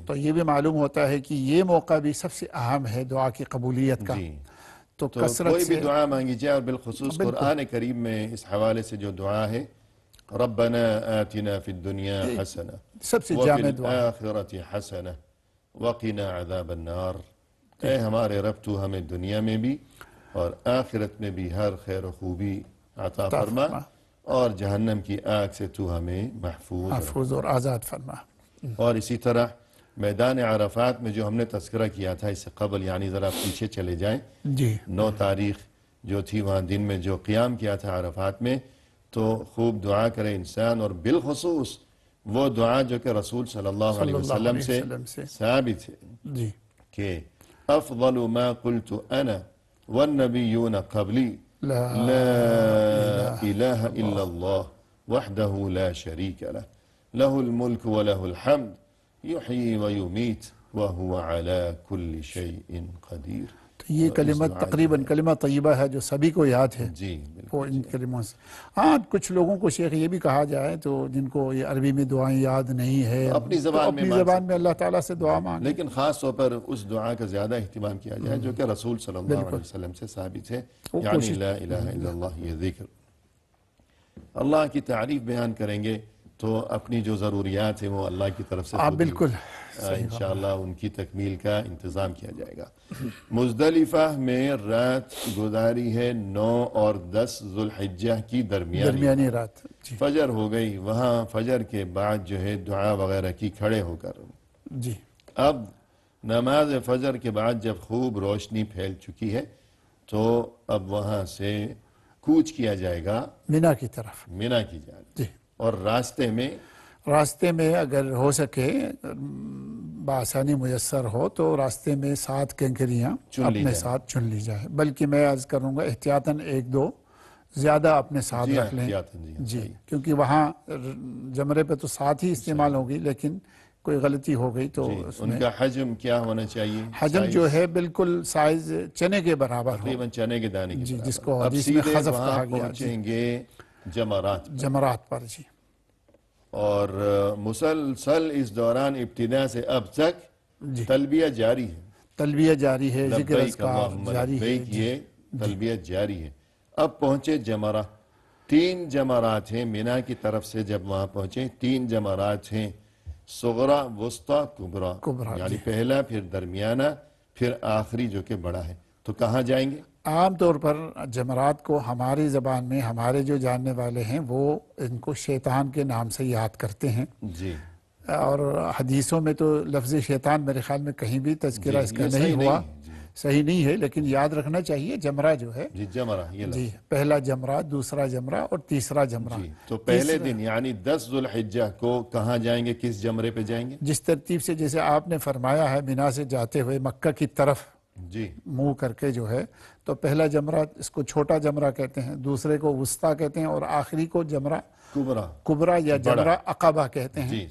تو یہ بھی معلوم ہوتا ہے کہ یہ موقع بھی سب سے اہم ہے دعا کی قبولیت کا. تو کثرت
کوئی بھی
سے
دعا مانگی جائے، اور بالخصوص قرآن کریم میں اس حوالے سے جو دعا ہے ربنا آتنا فی الدنیا حسنہ
سب سے
وفی
جامع دعا
الآخرۃ حسنہ وقنا عذاب النار. اے ہمارے رب تو ہمیں دنیا میں بھی اور آخرت میں بھی ہر خیر و خوبی عطا فرما، اور جہنم کی آگ سے تو ہمیں محفوظ
اور آزاد فرما.
اور اسی طرح میدان عرفات میں جو ہم نے تذکرہ کیا تھا اس سے قبل، یعنی ذرا پیچھے چلے جائیں، 9 تاریخ جو تھی وہاں دن میں جو قیام کیا تھا عرفات میں، تو خوب دعا کرے انسان، اور بالخصوص وہ دعا جو کہ رسول صلی اللہ علیہ وسلم سے ثابت ہے کہ افضل ما قلت انا والنبیون قبلی لا الہ الا اللہ وحدہ لا شریک لہ لہ الملک ولہ الحمد یحیی ویمیت وہو علی کل شیء قدیر.
تو یہ کلمہ تقریباً کلمہ طیبہ ہے جو سبھی کو یاد ہے. وہ ان کلموں سے ہاں کچھ لوگوں کو شیخ یہ بھی کہا جائے تو جن کو یہ عربی میں دعائیں یاد نہیں ہے،
اپنی زبان
میں اللہ تعالیٰ سے دعا مانگیں،
لیکن خاص طور پر اس دعا کا زیادہ اہتمام کیا جائے جو کہ رسول صلی اللہ علیہ وسلم سے ثابت ہے، یعنی لا الہ الا اللہ. یہ ذکر اللہ کی تعریف بیان کریں گے تو اپنی جو ضروریات ہیں وہ اللہ کی طرف سے
بالکل
انشاءاللہ ان کی تکمیل کا انتظام کیا جائے گا. مزدلفہ میں رات گزاری ہے 9 اور 10 ذوالحجہ کی درمیانی
رات.
فجر ہو گئی، وہاں فجر کے بعد جو ہے دعا وغیرہ کی کھڑے ہو کر. اب نماز فجر کے بعد جب خوب روشنی پھیل چکی ہے تو اب وہاں سے کوچ کیا جائے گا
مینا کی طرف،
مینا کی جانب. اور راستے میں
اگر ہو سکے بآسانی میسر ہو تو راستے میں 7 کنکریاں اپنے ساتھ چن لی جائے، بلکہ میں عرض کروں گا احتیاطاً 1-2 زیادہ اپنے ساتھ رکھ لیں. کیونکہ وہاں جمرے پہ تو 7 ہی استعمال ہوگی، لیکن کوئی غلطی ہو گئی تو
ان کا حجم کیا ہونا چاہیے؟
حجم جو ہے بالکل سائز چنے کے برابر ہو،
تقریباً چنے کے دانے کے برابر.
جس کو حدیث میں خذف کہا گیا.
پہنچیں گے
جمرات پر.
اور مسلسل اس دوران ابتدا سے اب تک تلبیہ جاری ہے،
ذکر اذکار جاری ہے.
یہ تلبیہ جاری ہے. اب پہنچے جمرہ. 3 جمرات ہیں مینا کی طرف سے. جب وہاں پہنچے 3 جمرات ہیں، صغرا، وسطی، کبریٰ، یعنی پہلا، پھر درمیانہ، پھر آخری جو کہ بڑا ہے. تو کہاں جائیں گے؟
عام طور پر جمرات کو ہماری زبان میں ہمارے جو جاننے والے ہیں وہ ان کو شیطان کے نام سے یاد کرتے ہیں. اور حدیثوں میں تو لفظ شیطان میرے خیال میں کہیں بھی تذکرہ اس کا نہیں ہوا، صحیح نہیں ہے، لیکن یاد رکھنا چاہیے جمرہ جو ہے پہلا جمرہ، دوسرا جمرہ اور تیسرا جمرہ.
تو پہلے دن یعنی 10 ذوالحجہ کو کہاں جائیں گے، کس جمرے پہ جائیں گے؟
جس ترتیب سے جیسے آپ نے فرمایا ہے مینا سے جاتے ہوئے مکہ کی طرف منہ کر کے جو ہے، تو پہلا جمرہ اس کو چھوٹا جمرہ کہتے ہیں، دوسرے کو وسطیٰ کہتے ہیں، اور آخری کو جمرہ کبریٰ یا جمرہ عقبہ کہتے ہیں.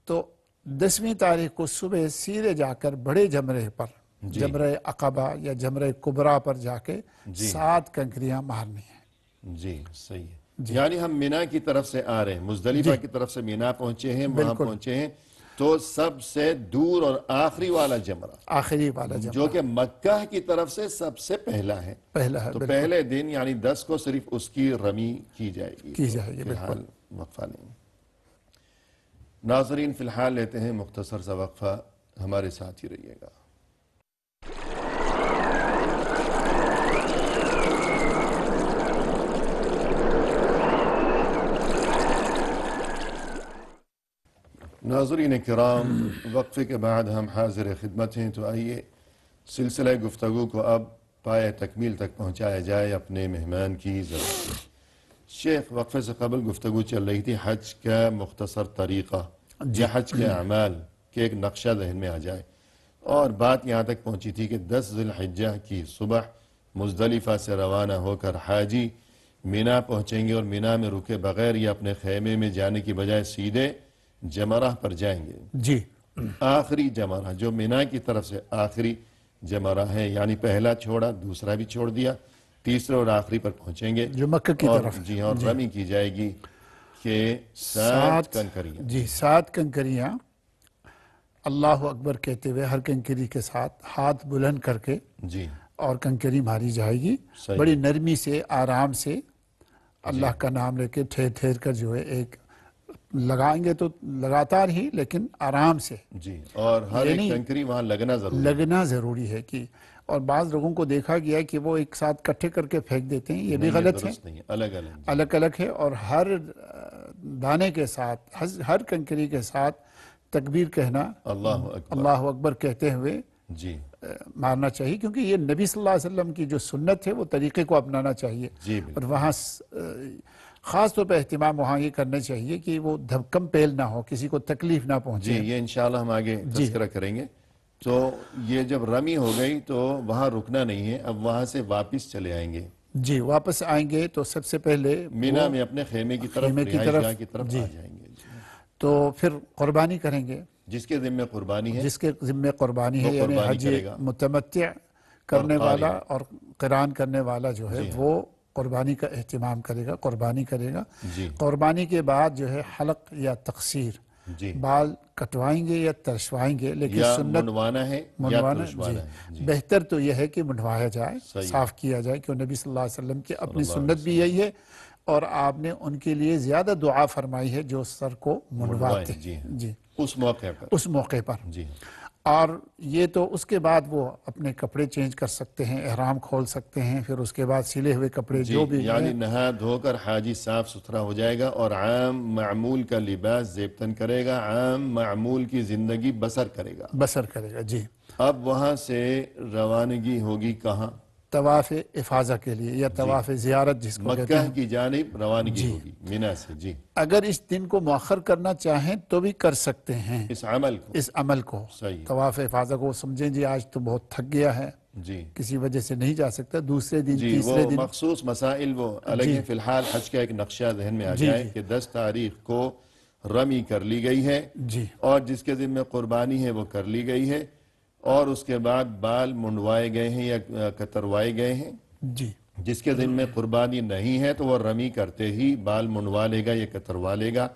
تو 10ویں تاریخ کو صبح سیدھے جا کر بڑے جمرے پر، جمرہ عقبہ یا جمرہ کبریٰ پر جا کے 7 کنکریاں مارنی ہیں.
صحیح ہے. یعنی ہم مینا کی طرف سے آ رہے ہیں، مزدلفہ کی طرف سے مینا پہنچے ہیں، وہاں پہنچے ہیں تو سب سے دور اور آخری والا جمرہ جو کہ مکہ کی طرف سے سب سے پہلا ہے. تو پہلے دن یعنی 10 کو صرف اس کی رمی کی جائے گی. فی الحال وقفہ نہیں. ناظرین فی الحال لیتے ہیں مختصر سا وقفہ، ہمارے ساتھ ہی رہیے گا. ناظرین کرام، وقفے کے بعد ہم حاضر خدمت ہیں. تو آئیے سلسلہ گفتگو کو اب پائے تکمیل تک پہنچایا جائے اپنے مہمان کی ضرورت. شیخ، وقفے سے قبل گفتگو چل رہی تھی حج کا مختصر طریقہ یا حج کے اعمال کے ایک نقشہ ذہن میں آ جائے. اور بات یہاں تک پہنچی تھی کہ 10 ذی الحجہ کی صبح مزدلفہ سے روانہ ہو کر حاجی مینا پہنچیں گے اور مینا میں رکے بغیر یا اپنے خیمے میں جانے کی بجائے سیدھے جمرہ پر جائیں گے.
جی
آخری جمرہ جو مینا کی طرف سے آخری جمرہ ہے، یعنی پہلا چھوڑا دوسرا بھی چھوڑ دیا، تیسرے اور آخری پر پہنچیں گے
جو مکہ کی
اور
طرف ہے.
جی اور رمی کی جائے گی کہ 7 کنکریاں.
جی 7 کنکریاں اللہ اکبر کہتے ہوئے ہر کنکری کے ساتھ ہاتھ بلند کر کے
جی
اور کنکری ماری جائے گی.
صحیح.
بڑی نرمی سے آرام سے اللہ کا نام لے کے ٹھہر ٹھہر کر جو ہے ایک لگائیں گے تو لگاتار ہی لیکن آرام سے
جی اور ہر ایک
یعنی
کنکری وہاں لگنا ضروری ہے.
لگنا ضروری ہے کہ اور بعض لوگوں کو دیکھا گیا ہے کہ وہ ایک ساتھ کٹھے کر کے پھینک دیتے ہیں، یہ بھی غلط ہے.
درست نہیں ہے، الگ الگ.
الگ الگ ہے اور ہر دانے کے ساتھ ہر کنکری کے ساتھ تکبیر کہنا،
اللہ اکبر.
اللہ اکبر کہتے ہوئے
جی
مارنا چاہیے، کیونکہ یہ نبی صلی اللہ علیہ وسلم کی جو سنت ہے وہ طریقے کو اپنانا چاہیے.
جی
اور وہاں خاص طور پہ اہتمام وہاں یہ کرنا چاہیے کہ وہ دھکم پیل نہ ہو، کسی کو تکلیف نہ
جی
پہنچے.
یہ انشاءاللہ ہم آگے تذکرہ کریں گے. تو یہ جب رمی ہو گئی تو وہاں رکنا نہیں ہے، اب وہاں سے واپس چلے آئیں گے.
جی واپس آئیں گے تو سب سے پہلے
مینا میں اپنے خیمے کی طرف،
خیمے کی
رہائش
طرف،
گاہ کی طرف
جی.
آ جائیں گے. جی.
تو پھر قربانی کریں گے،
جس کے ذمہ قربانی ہے
جس کے ذمہ قربانی ہے،
وہ
یعنی
قربانی
حج
کرے گا.
متمتع کرنے
اور
والا اور قران کرنے والا جو ہے
جی ہاں.
وہ قربانی کا اہتمام کرے گا، قربانی کرے گا.
جی
قربانی کے بعد جو ہے حلق یا تقصیر،
جی
بال کٹوائیں گے یا ترشوائیں گے، لیکن
یا
سنت
منوانا ہے یا
منوانا.
ترشوانا ہے. جی
بہتر تو یہ ہے کہ منوایا جائے،
صحیح.
صاف کیا جائے، کہ نبی صلی اللہ علیہ وسلم کی اپنی
اللہ علیہ
سنت بھی یہی ہے اور آپ نے ان کے لیے زیادہ دعا فرمائی ہے جو سر کو منواتے
منوائیں. جی ہاں.
جی
اس موقع پر.
اس موقع پر.
جی
اور یہ تو اس کے بعد وہ اپنے کپڑے چینج کر سکتے ہیں، احرام کھول سکتے ہیں، پھر اس کے بعد سلے ہوئے کپڑے
جی
جو بھی
یعنی
ہیں
نہا دھو کر حاجی صاف ستھرا ہو جائے گا اور عام معمول کا لباس زیبتن کرے گا، عام معمول کی زندگی بسر کرے گا.
بسر کرے گا. جی
اب وہاں سے روانگی ہوگی کہاں؟
طواف افاضہ کے لیے یا طواف زیارت جس کو کہتے
مکہ
ہیں.
کی جانب روانگی ہوگی مینا سے. جی
اگر اس دن کو مؤخر کرنا چاہیں تو بھی کر سکتے ہیں
اس عمل کو.
اس عمل کو.
صحیح.
طواف افاضہ کو سمجھیں جی آج تو بہت تھک گیا ہے،
جی
کسی وجہ سے نہیں جا سکتا، دوسرے دن
جی
تیسرے
وہ
دن.
مخصوص مسائل وہ الگ ہیں. فی الحال حج کا ایک نقشہ ذہن میں آ
جی
جائے
جی
کہ 10 تاریخ کو رمی کر لی گئی ہے
جی
اور جس کے ذمہ قربانی ہے وہ کر لی گئی ہے اور اس کے بعد بال منڈوائے گئے ہیں یا کتروائے گئے ہیں.
جی
جس کے ذمہ قربانی نہیں ہے تو وہ رمی کرتے ہی بال منڈوا لے گا یا کتروا لے گا.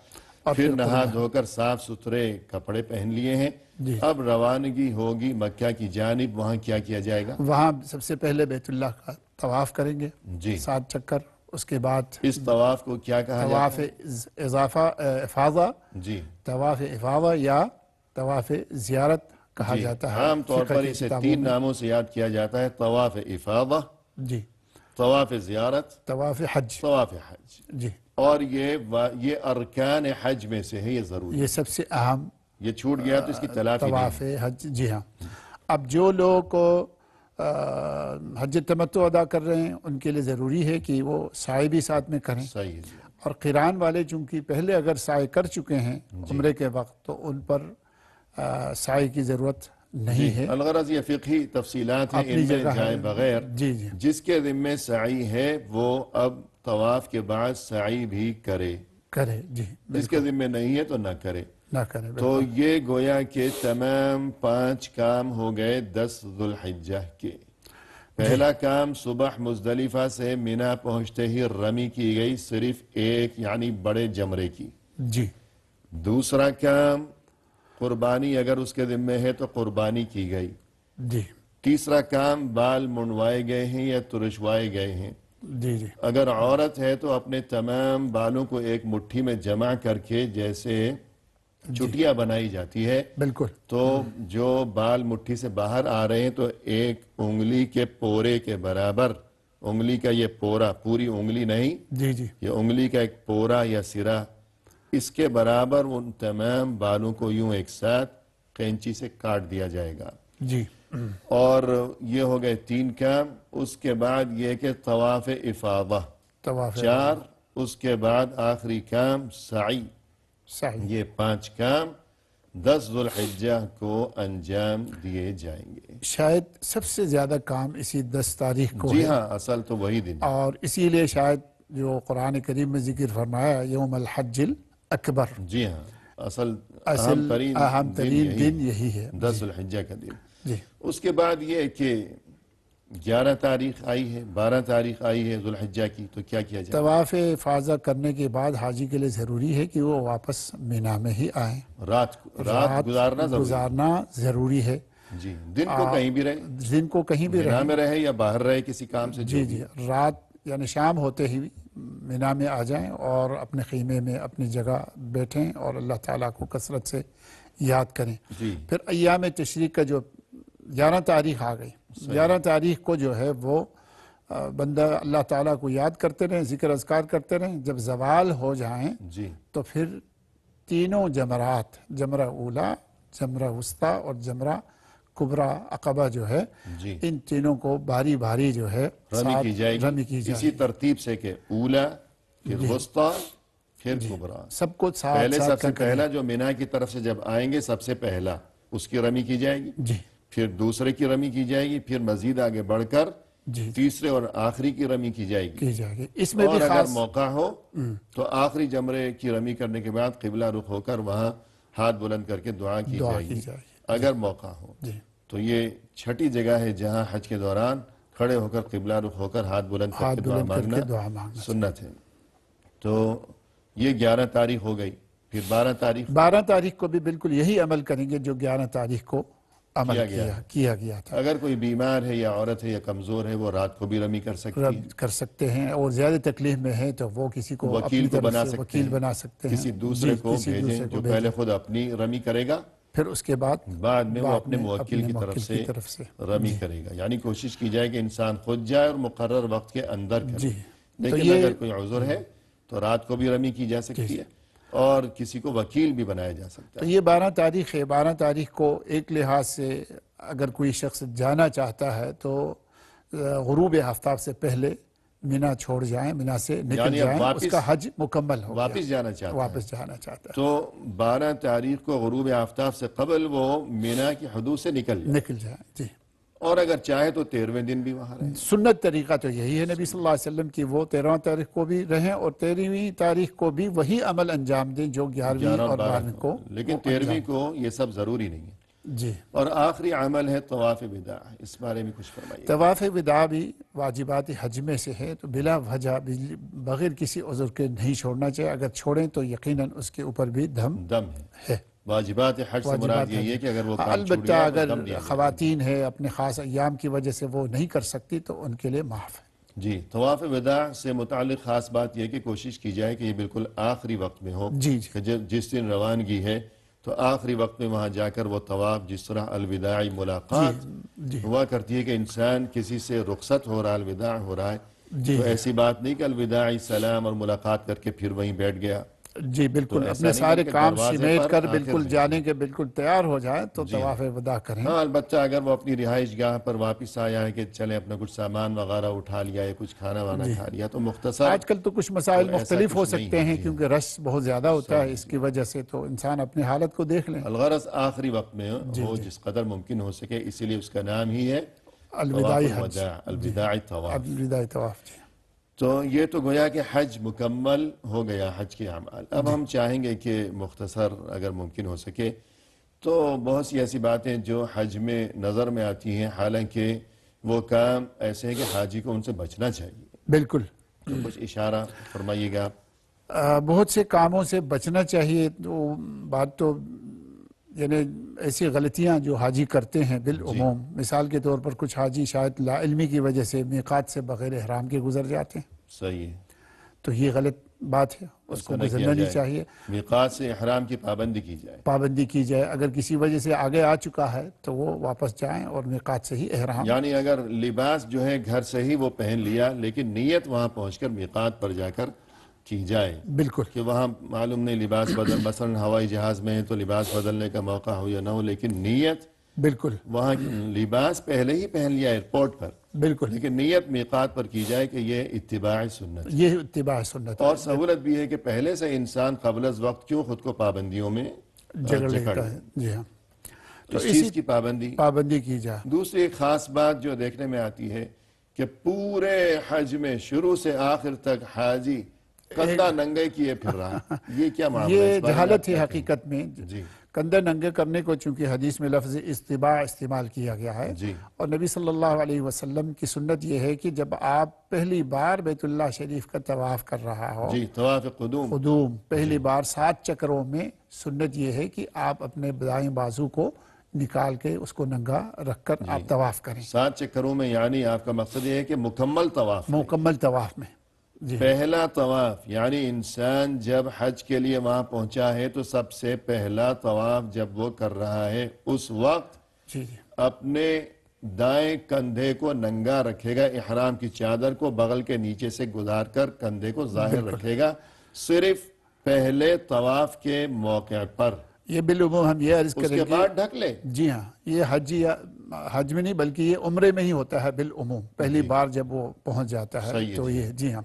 اور
پھر نہا دھو کر صاف ستھرے کپڑے پہن لیے ہیں.
جی.
اب روانگی ہوگی مکہ کی جانب. وہاں کیا کیا جائے گا؟
وہاں سب سے پہلے بیت اللہ کا طواف کریں گے
جی
7 چکر. اس کے بعد
اس طواف کو کیا کہا جاتا
طواف
ہے؟
افاضہ،
جی
طواف افاضہ یا طواف زیارت کہا
جی
جاتا ہے.
عام طور
فقہ
پر
کی
اسے
کتابوں
3
میں.
ناموں سے یاد کیا جاتا ہے: طواف افاضہ،
جی
طواف زیارت،
طواف حج.
طواف حج.
جی
اور یہ ارکان حج میں سے ہے، یہ ضروری.
یہ سب سے اہم
یہ چھوٹ گیا تو اس کی تلافی نہیں.
طواف حج. جی ہاں. اب جو لوگ حج تمتع ادا کر رہے ہیں ان کے لیے ضروری ہے کہ وہ سعی بھی ساتھ میں کریں.
صحیح ہے. جی
اور قران والے چونکہ پہلے اگر سعی کر چکے ہیں عمرے کے وقت تو ان پر سعی کی ضرورت نہیں ہے.
الغرض یہ فقہی تفصیلات ہیں،
اپنی
ان میں
جگہ
جائے
ہے.
بغیر
جی جی
جس کے ذمہ سعی ہے وہ اب طواف کے بعد سعی بھی کرے،
کرے. جی
جس کے ذمہ نہیں ہے تو نہ کرے.
نہ کرے.
تو یہ گویا کہ تمام 5 کام ہو گئے 10 ذو الحجہ کے. پہلا کام صبح مزدلفہ سے مینا پہنچتے ہی رمی کی گئی، صرف ایک یعنی بڑے جمرے کی.
جی
دوسرا کام قربانی اگر اس کے ذمہ ہے تو قربانی کی گئی.
جی
تیسرا کام بال منڈوائے گئے ہیں یا ترشوائے گئے ہیں.
جی جی
اگر عورت ہے تو اپنے تمام بالوں کو ایک مٹھی میں جمع کر کے جیسے چٹیاں بنائی جاتی ہے
بالکل.
تو جو بال مٹھی سے باہر آ رہے ہیں تو ایک انگلی کے پورے کے برابر، انگلی کا یہ پورا، پوری انگلی نہیں،
جی جی
یہ انگلی کا ایک پورا یا سرا، اس کے برابر ان تمام بالوں کو یوں ایک ساتھ قینچی سے کاٹ دیا جائے گا.
جی
اور یہ ہو گئے 3 کام. اس کے بعد یہ کہ طواف افاضہ
طواف
4. اس کے بعد آخری کام سعی.
صحیح.
یہ 5 کام 10 ذوالحجہ کو انجام دیے جائیں گے۔
شاید سب سے زیادہ کام اسی 10 تاریخ کو
جی
ہے،
ہاں، اصل تو وہی دن ہے۔
اور اسی لیے شاید جو قرآن کریم میں ذکر فرمایا یوم الحج الاکبر،
جی ہاں، اصل
اصل اہم ترین دن
ہے،
یہی ہے۔
10 ذوالحجہ کا دن۔
جی
اس کے بعد یہ کہ 11 تاریخ آئی ہے، 12 تاریخ آئی ہے ذوالحجہ کی، تو کیا کیا جائے؟
طواف افاضہ کرنے کے بعد حاجی کے لیے ضروری ہے کہ وہ واپس مینا میں ہی آئیں،
رات گزارنا ضروری
گزارنا ضروری ہے۔
ہے۔ جی، دن کو کہیں بھی رہے،
دن کو کہیں بھی
مینا
رہیں،
میں رہے یا باہر رہے کسی کام سے،
جی جی، رات یعنی شام ہوتے ہی مینا میں آ جائیں اور اپنے خیمے میں اپنی جگہ بیٹھیں اور اللہ تعالیٰ کو کثرت سے یاد کریں۔
جی
پھر ایام تشریق کا جو 11 تاریخ آ گئی، 11 تاریخ کو جو ہے وہ بندہ اللہ تعالیٰ کو یاد کرتے رہیں، ذکر اذکار کرتے رہیں، جب زوال ہو جائیں
جی
تو پھر تینوں جمرات، جمرہ اولا، جمرہ وسطیٰ اور جمرہ کبریٰ عقبہ جو ہے،
جی
ان تینوں کو باری باری جو ہے
رمی کی جائے
رمی
گی
کی جائے
اسی ترتیب سے کہ اولا، پھر وسطیٰ، پھر کبریٰ۔
سب کو ساتھ
پہلے
ساتھ
سب سے
کر
پہلا جو مینا کی طرف سے جب آئیں گے سب سے پہلا اس کی رمی کی جائے گی،
جی
پھر دوسرے کی رمی کی جائے گی، پھر مزید آگے بڑھ کر
جی
تیسرے اور آخری کی رمی کی جائے گی۔
کی جائے گی۔ اس میں بھی
اور اگر
خاص
موقع ہو تو آخری جمرے کی رمی کرنے کے بعد قبلہ رخ ہو کر وہاں ہاتھ بلند کر کے دعا کی
دعا
جائے
کی
گی
جائے گی۔
اگر موقع ہو۔
جی
تو یہ چھٹی جگہ ہے جہاں حج کے دوران کھڑے ہو کر قبلہ رخ ہو کر ہاتھ بلند کر
ہاتھ
کے دعا
بلند کر کے
مانگنا
دعا مانگنا۔
سنت ہے۔ تو یہ 11 تاریخ ہو گئی، پھر 12 تاریخ
12 تاریخ کو بھی بالکل یہی عمل کریں گے جو 11 تاریخ کو عمل کیا گیا تھا۔
اگر کوئی بیمار ہے یا عورت ہے یا کمزور ہے وہ رات کو بھی رمی کر سکتی ہے،
کر سکتے ہیں، اور زیادہ تکلیف میں ہے تو وہ کسی کو
وکیل
اپنی
کو
طرف
بنا
سے
سکتے
وکیل
ہیں،
بنا سکتے ہیں،
کسی دوسرے کو
کسی
بھیجیں
دوسرے کو
جو
بھیجیں۔
پہلے خود اپنی رمی کرے گا،
پھر اس کے بعد
میں وہ اپنے موکل کی طرف سے رمی کرے گا۔ یعنی کوشش کی جائے کہ انسان خود جائے اور مقرر وقت کے اندر کرے۔
جی
لیکن اگر کوئی عذر ہے تو رات کو بھی رمی کی جا سکتی ہے اور کسی کو وکیل بھی بنایا جا سکتا
تو
ہے۔
یہ 12 تاریخ ہے۔ 12 تاریخ کو ایک لحاظ سے اگر کوئی شخص جانا چاہتا ہے تو غروب آفتاب سے پہلے مینا چھوڑ جائیں، مینا سے نکل
یعنی اب
جائیں، اس
واپس
کا حج مکمل ہو گیا،
واپس جانا چاہتا ہے
واپس جانا چاہتا
تو 12 تاریخ کو غروب آفتاب سے قبل وہ مینا کی حدود سے نکل
ہے،
جائے،
نکل جائیں۔ جی
اور اگر چاہے تو 13ویں دن بھی وہاں رہے۔
سنت طریقہ تو یہی ہے نبی صلی اللہ علیہ وسلم کی، وہ 13 تاریخ کو بھی رہیں اور 13ویں تاریخ کو بھی وہی عمل انجام دیں جو 11ویں اور 12ویں کو۔
لیکن 13ویں کو یہ سب ضروری نہیں ہے۔
جی
اور آخری عمل ہے طواف وداع، اس بارے میں کچھ فرمائیے۔
طواف وداع بھی واجبات حج میں سے ہے، تو بلا وجہ بغیر کسی عذر کے نہیں چھوڑنا چاہیے، اگر چھوڑیں تو یقیناً اس کے اوپر بھی دم ہے۔
واجبات حج سے مراد یہی ہے کہ اگر وہ کام چھوٹ
البتہ
گیا تو
اگر
دم لیا گیا۔
خواتین ہے اپنے خاص ایام کی وجہ سے وہ نہیں کر سکتی تو ان کے لیے معاف ہے۔
جی، طواف وداع سے متعلق خاص بات یہ کہ کوشش کی جائے کہ یہ بالکل آخری وقت میں ہو،
جی جی
کہ جس دن روانگی ہے تو آخری وقت میں وہاں جا کر وہ طواف، جس طرح الوداعی ملاقات
جی
ہوا کرتی ہے کہ انسان کسی سے رخصت ہو رہا، الوداع ہو رہا ہے،
جی
تو ایسی بات نہیں کہ الوداعی سلام اور ملاقات کر کے پھر وہیں بیٹھ گیا۔
جی بالکل،
ایسا
اپنے
نہیں
سارے
بلکہ
کام
دروازے
سمیٹ
پر
کر
آخر
بالکل
میں
جانے کے بالکل تیار ہو جائیں تو طواف وداع کریں۔
ہاں، البتہ اگر وہ اپنی رہائش گاہ پر واپس آیا ہے کہ چلے اپنا کچھ سامان وغیرہ اٹھا لیا یا کچھ کھانا وانا کھا لیا تو مختصر۔
آج کل تو کچھ مسائل
تو ایسا
مختلف ہو
کچھ نہیں
سکتے
ہے،
ہیں
جی
کیونکہ رش بہت زیادہ ہوتا ہے، اس کی وجہ سے تو انسان اپنی حالت کو دیکھ لیں۔
الغرض آخری وقت میں ہو جس قدر ممکن ہو سکے، اسی لیے اس کا نام ہی ہے
الوداعی
طواف
حج،
الوداع، الوداعی طواف۔
الوداعی طواف۔ جی
تو یہ تو گویا کہ حج مکمل ہو گیا، حج کے اعمال۔ اب ہم چاہیں گے کہ مختصر اگر ممکن ہو سکے تو بہت سی ایسی باتیں جو حج میں نظر میں آتی ہیں، حالانکہ وہ کام ایسے ہیں کہ حاجی کو ان سے بچنا چاہیے،
بالکل،
تو کچھ اشارہ فرمائیے گا آپ۔
بہت سے کاموں سے بچنا چاہیے۔ تو بات تو یعنی ایسی غلطیاں جو حاجی کرتے ہیں بالعموم، مثال کے طور پر کچھ حاجی شاید لا علمی کی وجہ سے میقات سے بغیر احرام کے گزر جاتے ہیں،
صحیح ہے،
تو یہ غلط بات ہے، اس کو گزرنا نہیں چاہیے،
میقات سے احرام کی پابندی کی جائے۔
پابندی کی جائے۔ اگر کسی وجہ سے آگے آ چکا ہے تو وہ واپس جائیں اور میقات سے ہی احرام۔
یعنی اگر لباس جو ہے گھر سے ہی وہ پہن لیا لیکن نیت وہاں پہنچ کر میقات پر جا کر کی جائے،
بالکل
کہ وہاں معلوم نہیں لباس بدل، مثلا ہوائی جہاز میں ہے تو لباس بدلنے کا موقع ہو یا نہ ہو، لیکن نیت
بالکل
وہاں لباس پہلے ہی پہن لیا ایئرپورٹ پر،
بالکل،
لیکن نیت میقات پر کی جائے کہ یہ اتباع سنت ہے۔
یہ اتباع سنت ہے۔
اور سہولت بھی ہے کہ پہلے سے انسان قبل از وقت کیوں خود کو پابندیوں میں
جگڑ لیتا ہے. جی ہاں،
تو اس چیز کی
پابندی کی جائے.
دوسری ایک خاص بات جو دیکھنے میں آتی ہے کہ پورے حج میں شروع سے آخر تک حاجی کندھا ننگے کیے پھر رہا. یہ کیا معاملہ ہے؟
یہ جہالت ہے حقیقت میں.
جی
کندھے ننگے کرنے کو چونکہ حدیث میں لفظ استباع استعمال کیا گیا ہے،
جی
اور نبی صلی اللہ علیہ وسلم کی سنت یہ ہے کہ جب آپ پہلی بار بیت اللہ شریف کا طواف کر رہا ہو،
جی طواف
قدوم پہلی بار 7 چکروں میں، سنت یہ ہے کہ آپ اپنے دائیں بازو کو نکال کے اس کو ننگا رکھ کر آپ طواف کریں.
7 چکروں میں، یعنی آپ کا مقصد یہ ہے کہ مکمل طواف.
مکمل طواف میں. جی
پہلا طواف، یعنی انسان جب حج کے لیے وہاں پہنچا ہے تو سب سے پہلا طواف جب وہ کر رہا ہے اس وقت
جی
اپنے دائیں کندھے کو ننگا رکھے گا، احرام کی چادر کو بغل کے نیچے سے گزار کر کندھے کو ظاہر رکھے گا، صرف پہلے طواف کے موقع پر.
یہ بالعموم ہم یہ عرض
اس
کریں
کے
گے.
بعد ڈھک لے.
جی ہاں، یہ حج میں نہیں بلکہ یہ عمرے میں ہی ہوتا ہے بالعموم. پہلی بار جب وہ پہنچ جاتا ہے
صحیح ہے
تو
جی.
یہ جی ہاں،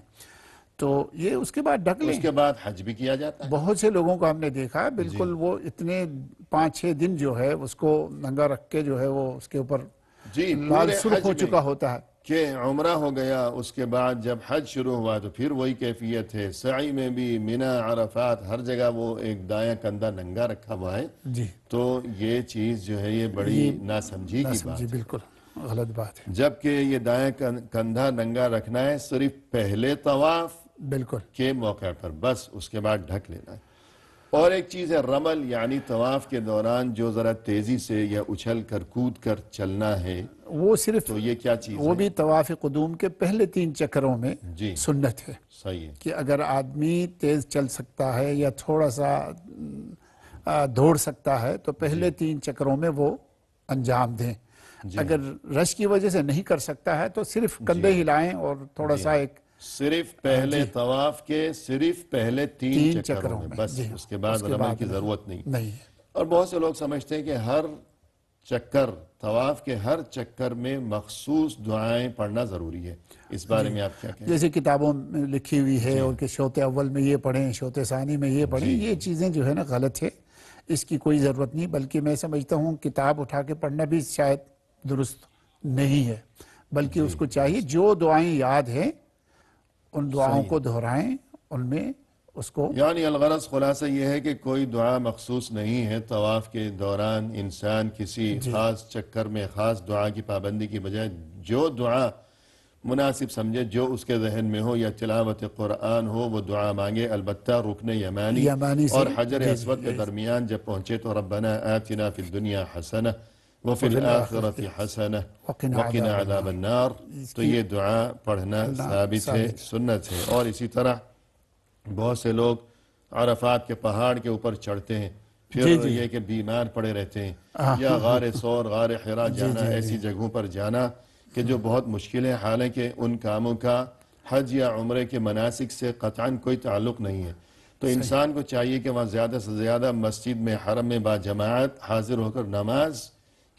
تو یہ اس کے بعد ڈھک لیں.
اس کے بعد حج بھی کیا جاتا ہے.
بہت سے لوگوں کو ہم نے دیکھا ہے بالکل وہ اتنے 5-6 دن جو ہے اس کو ننگا رکھ کے جو ہے وہ اس کے اوپر
جی
لال
پورے
سرخ
حج
ہو
میں
چکا ہوتا ہے
کہ عمرہ ہو گیا، اس کے بعد جب حج شروع ہوا تو پھر وہی کیفیت ہے. سعی میں بھی، منی، عرفات، ہر جگہ وہ ایک دایاں کندھا ننگا رکھا ہوا ہے.
جی.
تو یہ چیز جو ہے یہ بڑی ناسمجھی کی بات
جی
ہے.
بالکل غلط بات ہے.
جبکہ یہ دایاں کندھا ننگا رکھنا ہے صرف پہلے طواف
بالکل
کے موقع پر، بس اس کے بعد ڈھک لینا ہے. اور ایک چیز ہے رمل، یعنی طواف کے دوران جو ذرا تیزی سے یا اچھل کر کود کر چلنا ہے،
وہ صرف
تو یہ کیا چیز
وہ
ہے؟
بھی طواف قدوم کے پہلے 3 چکروں میں
جی
سنت ہے
صحیح ہے.
کہ اگر آدمی تیز چل سکتا ہے یا تھوڑا سا دوڑ سکتا ہے تو پہلے 3 چکروں میں وہ انجام دیں. اگر رش کی وجہ سے نہیں کر سکتا ہے تو صرف کندھے ہلائیں اور تھوڑا سا ایک
صرف پہلے طواف کے صرف پہلے 3 چکروں میں، بس اس کے بعد رمل کی ضرورت نہیں.
نہیں ہے.
اور بہت سے لوگ سمجھتے ہیں کہ ہر چکر، طواف کے ہر چکر میں مخصوص دعائیں پڑھنا ضروری ہے. اس بارے میں آپ کیا کہیں؟
جیسے کتابوں میں لکھی ہوئی ہے اور کہ شوط اول میں یہ پڑھیں، شوط ثانی میں یہ پڑھیں، یہ چیزیں جو ہے نا غلط ہے. اس کی کوئی ضرورت نہیں، بلکہ میں سمجھتا ہوں کتاب اٹھا کے پڑھنا بھی شاید درست نہیں ہے، بلکہ اس کو چاہیے جو دعائیں یاد ہیں ان دعاؤں کو دہرائیں، ان میں اس کو.
یعنی الغرض خلاصہ یہ ہے کہ کوئی دعا مخصوص نہیں ہے. طواف کے دوران انسان کسی خاص چکر میں خاص دعا کی پابندی کی بجائے جو دعا مناسب سمجھے، جو اس کے ذہن میں ہو، یا تلاوت قرآن ہو، وہ دعا مانگے. البتہ رکن یمانی اور حجر اسود کے درمیان جب پہنچے تو ربنا آتنا فی الدنیا حسنہ وفی الآخرۃ حسنہ وقنا عذاب النار، تو یہ دعا پڑھنا ثابت ہے، سنت ہے. اور اسی طرح بہت سے لوگ عرفات کے پہاڑ کے اوپر چڑھتے ہیں، پھر یہ کہ بیمار پڑے رہتے ہیں، یا غار ثور، غار حرا جانا، ایسی جگہوں پر جانا کہ جو بہت مشکل ہے. حالانکہ ان کاموں کا حج یا عمرے کے مناسک سے قطعاً کوئی تعلق نہیں ہے. تو انسان کو چاہیے کہ وہاں زیادہ سے زیادہ مسجد میں، حرم میں با جماعت حاضر ہو کر نماز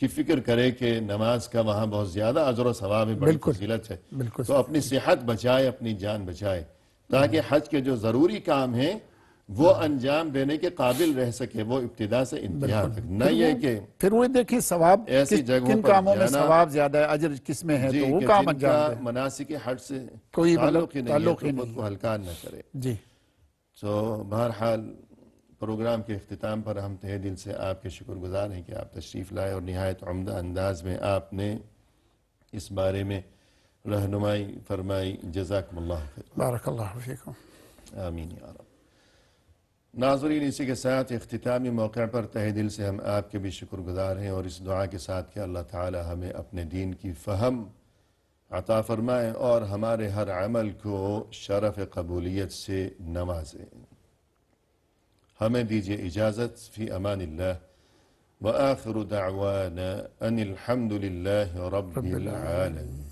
کی فکر کرے کہ نماز کا وہاں بہت زیادہ اجر و ثواب ہے، بڑی فضیلت ہے. تو اپنی صحت بچائے، اپنی جان بچائے، تاکہ حج کے جو ضروری کام ہیں وہ انجام دینے کے قابل رہ سکے، وہ ابتدا سے انتہا تک. نہ یہ کہ
پھر وہ دیکھیں ثواب
ایسی جگہوں
کن
پر
کاموں میں
جانا،
ثواب زیادہ ہے، اجر کس میں ہے تو وہ کام انجام دیں.
مناسک حج سے
کوئی
تعلق ہی نہیں ہے
تعلق
تو
ہی
خود کو ہلکا نہ کرے.
جی.
تو بہرحال پروگرام کے اختتام پر ہم تہہ دل سے آپ کے شکر گزار ہیں کہ آپ تشریف لائے اور نہایت عمدہ انداز میں آپ نے اس بارے میں رہنمائی فرمائی. جزاکم اللہ خیر.
بارک اللہ فیکم.
آمین یا رب. ناظرین، اسی کے ساتھ اختتامی موقع پر تہہ دل سے ہم آپ کے بھی شکر گزار ہیں، اور اس دعا کے ساتھ کہ اللہ تعالی ہمیں اپنے دین کی فہم عطا فرمائے اور ہمارے ہر عمل کو شرف قبولیت سے نوازے. ہمیں دیجیے اجازت. فی امان اللہ. وآخر دعوانا ان الحمد للہ رب العالمین.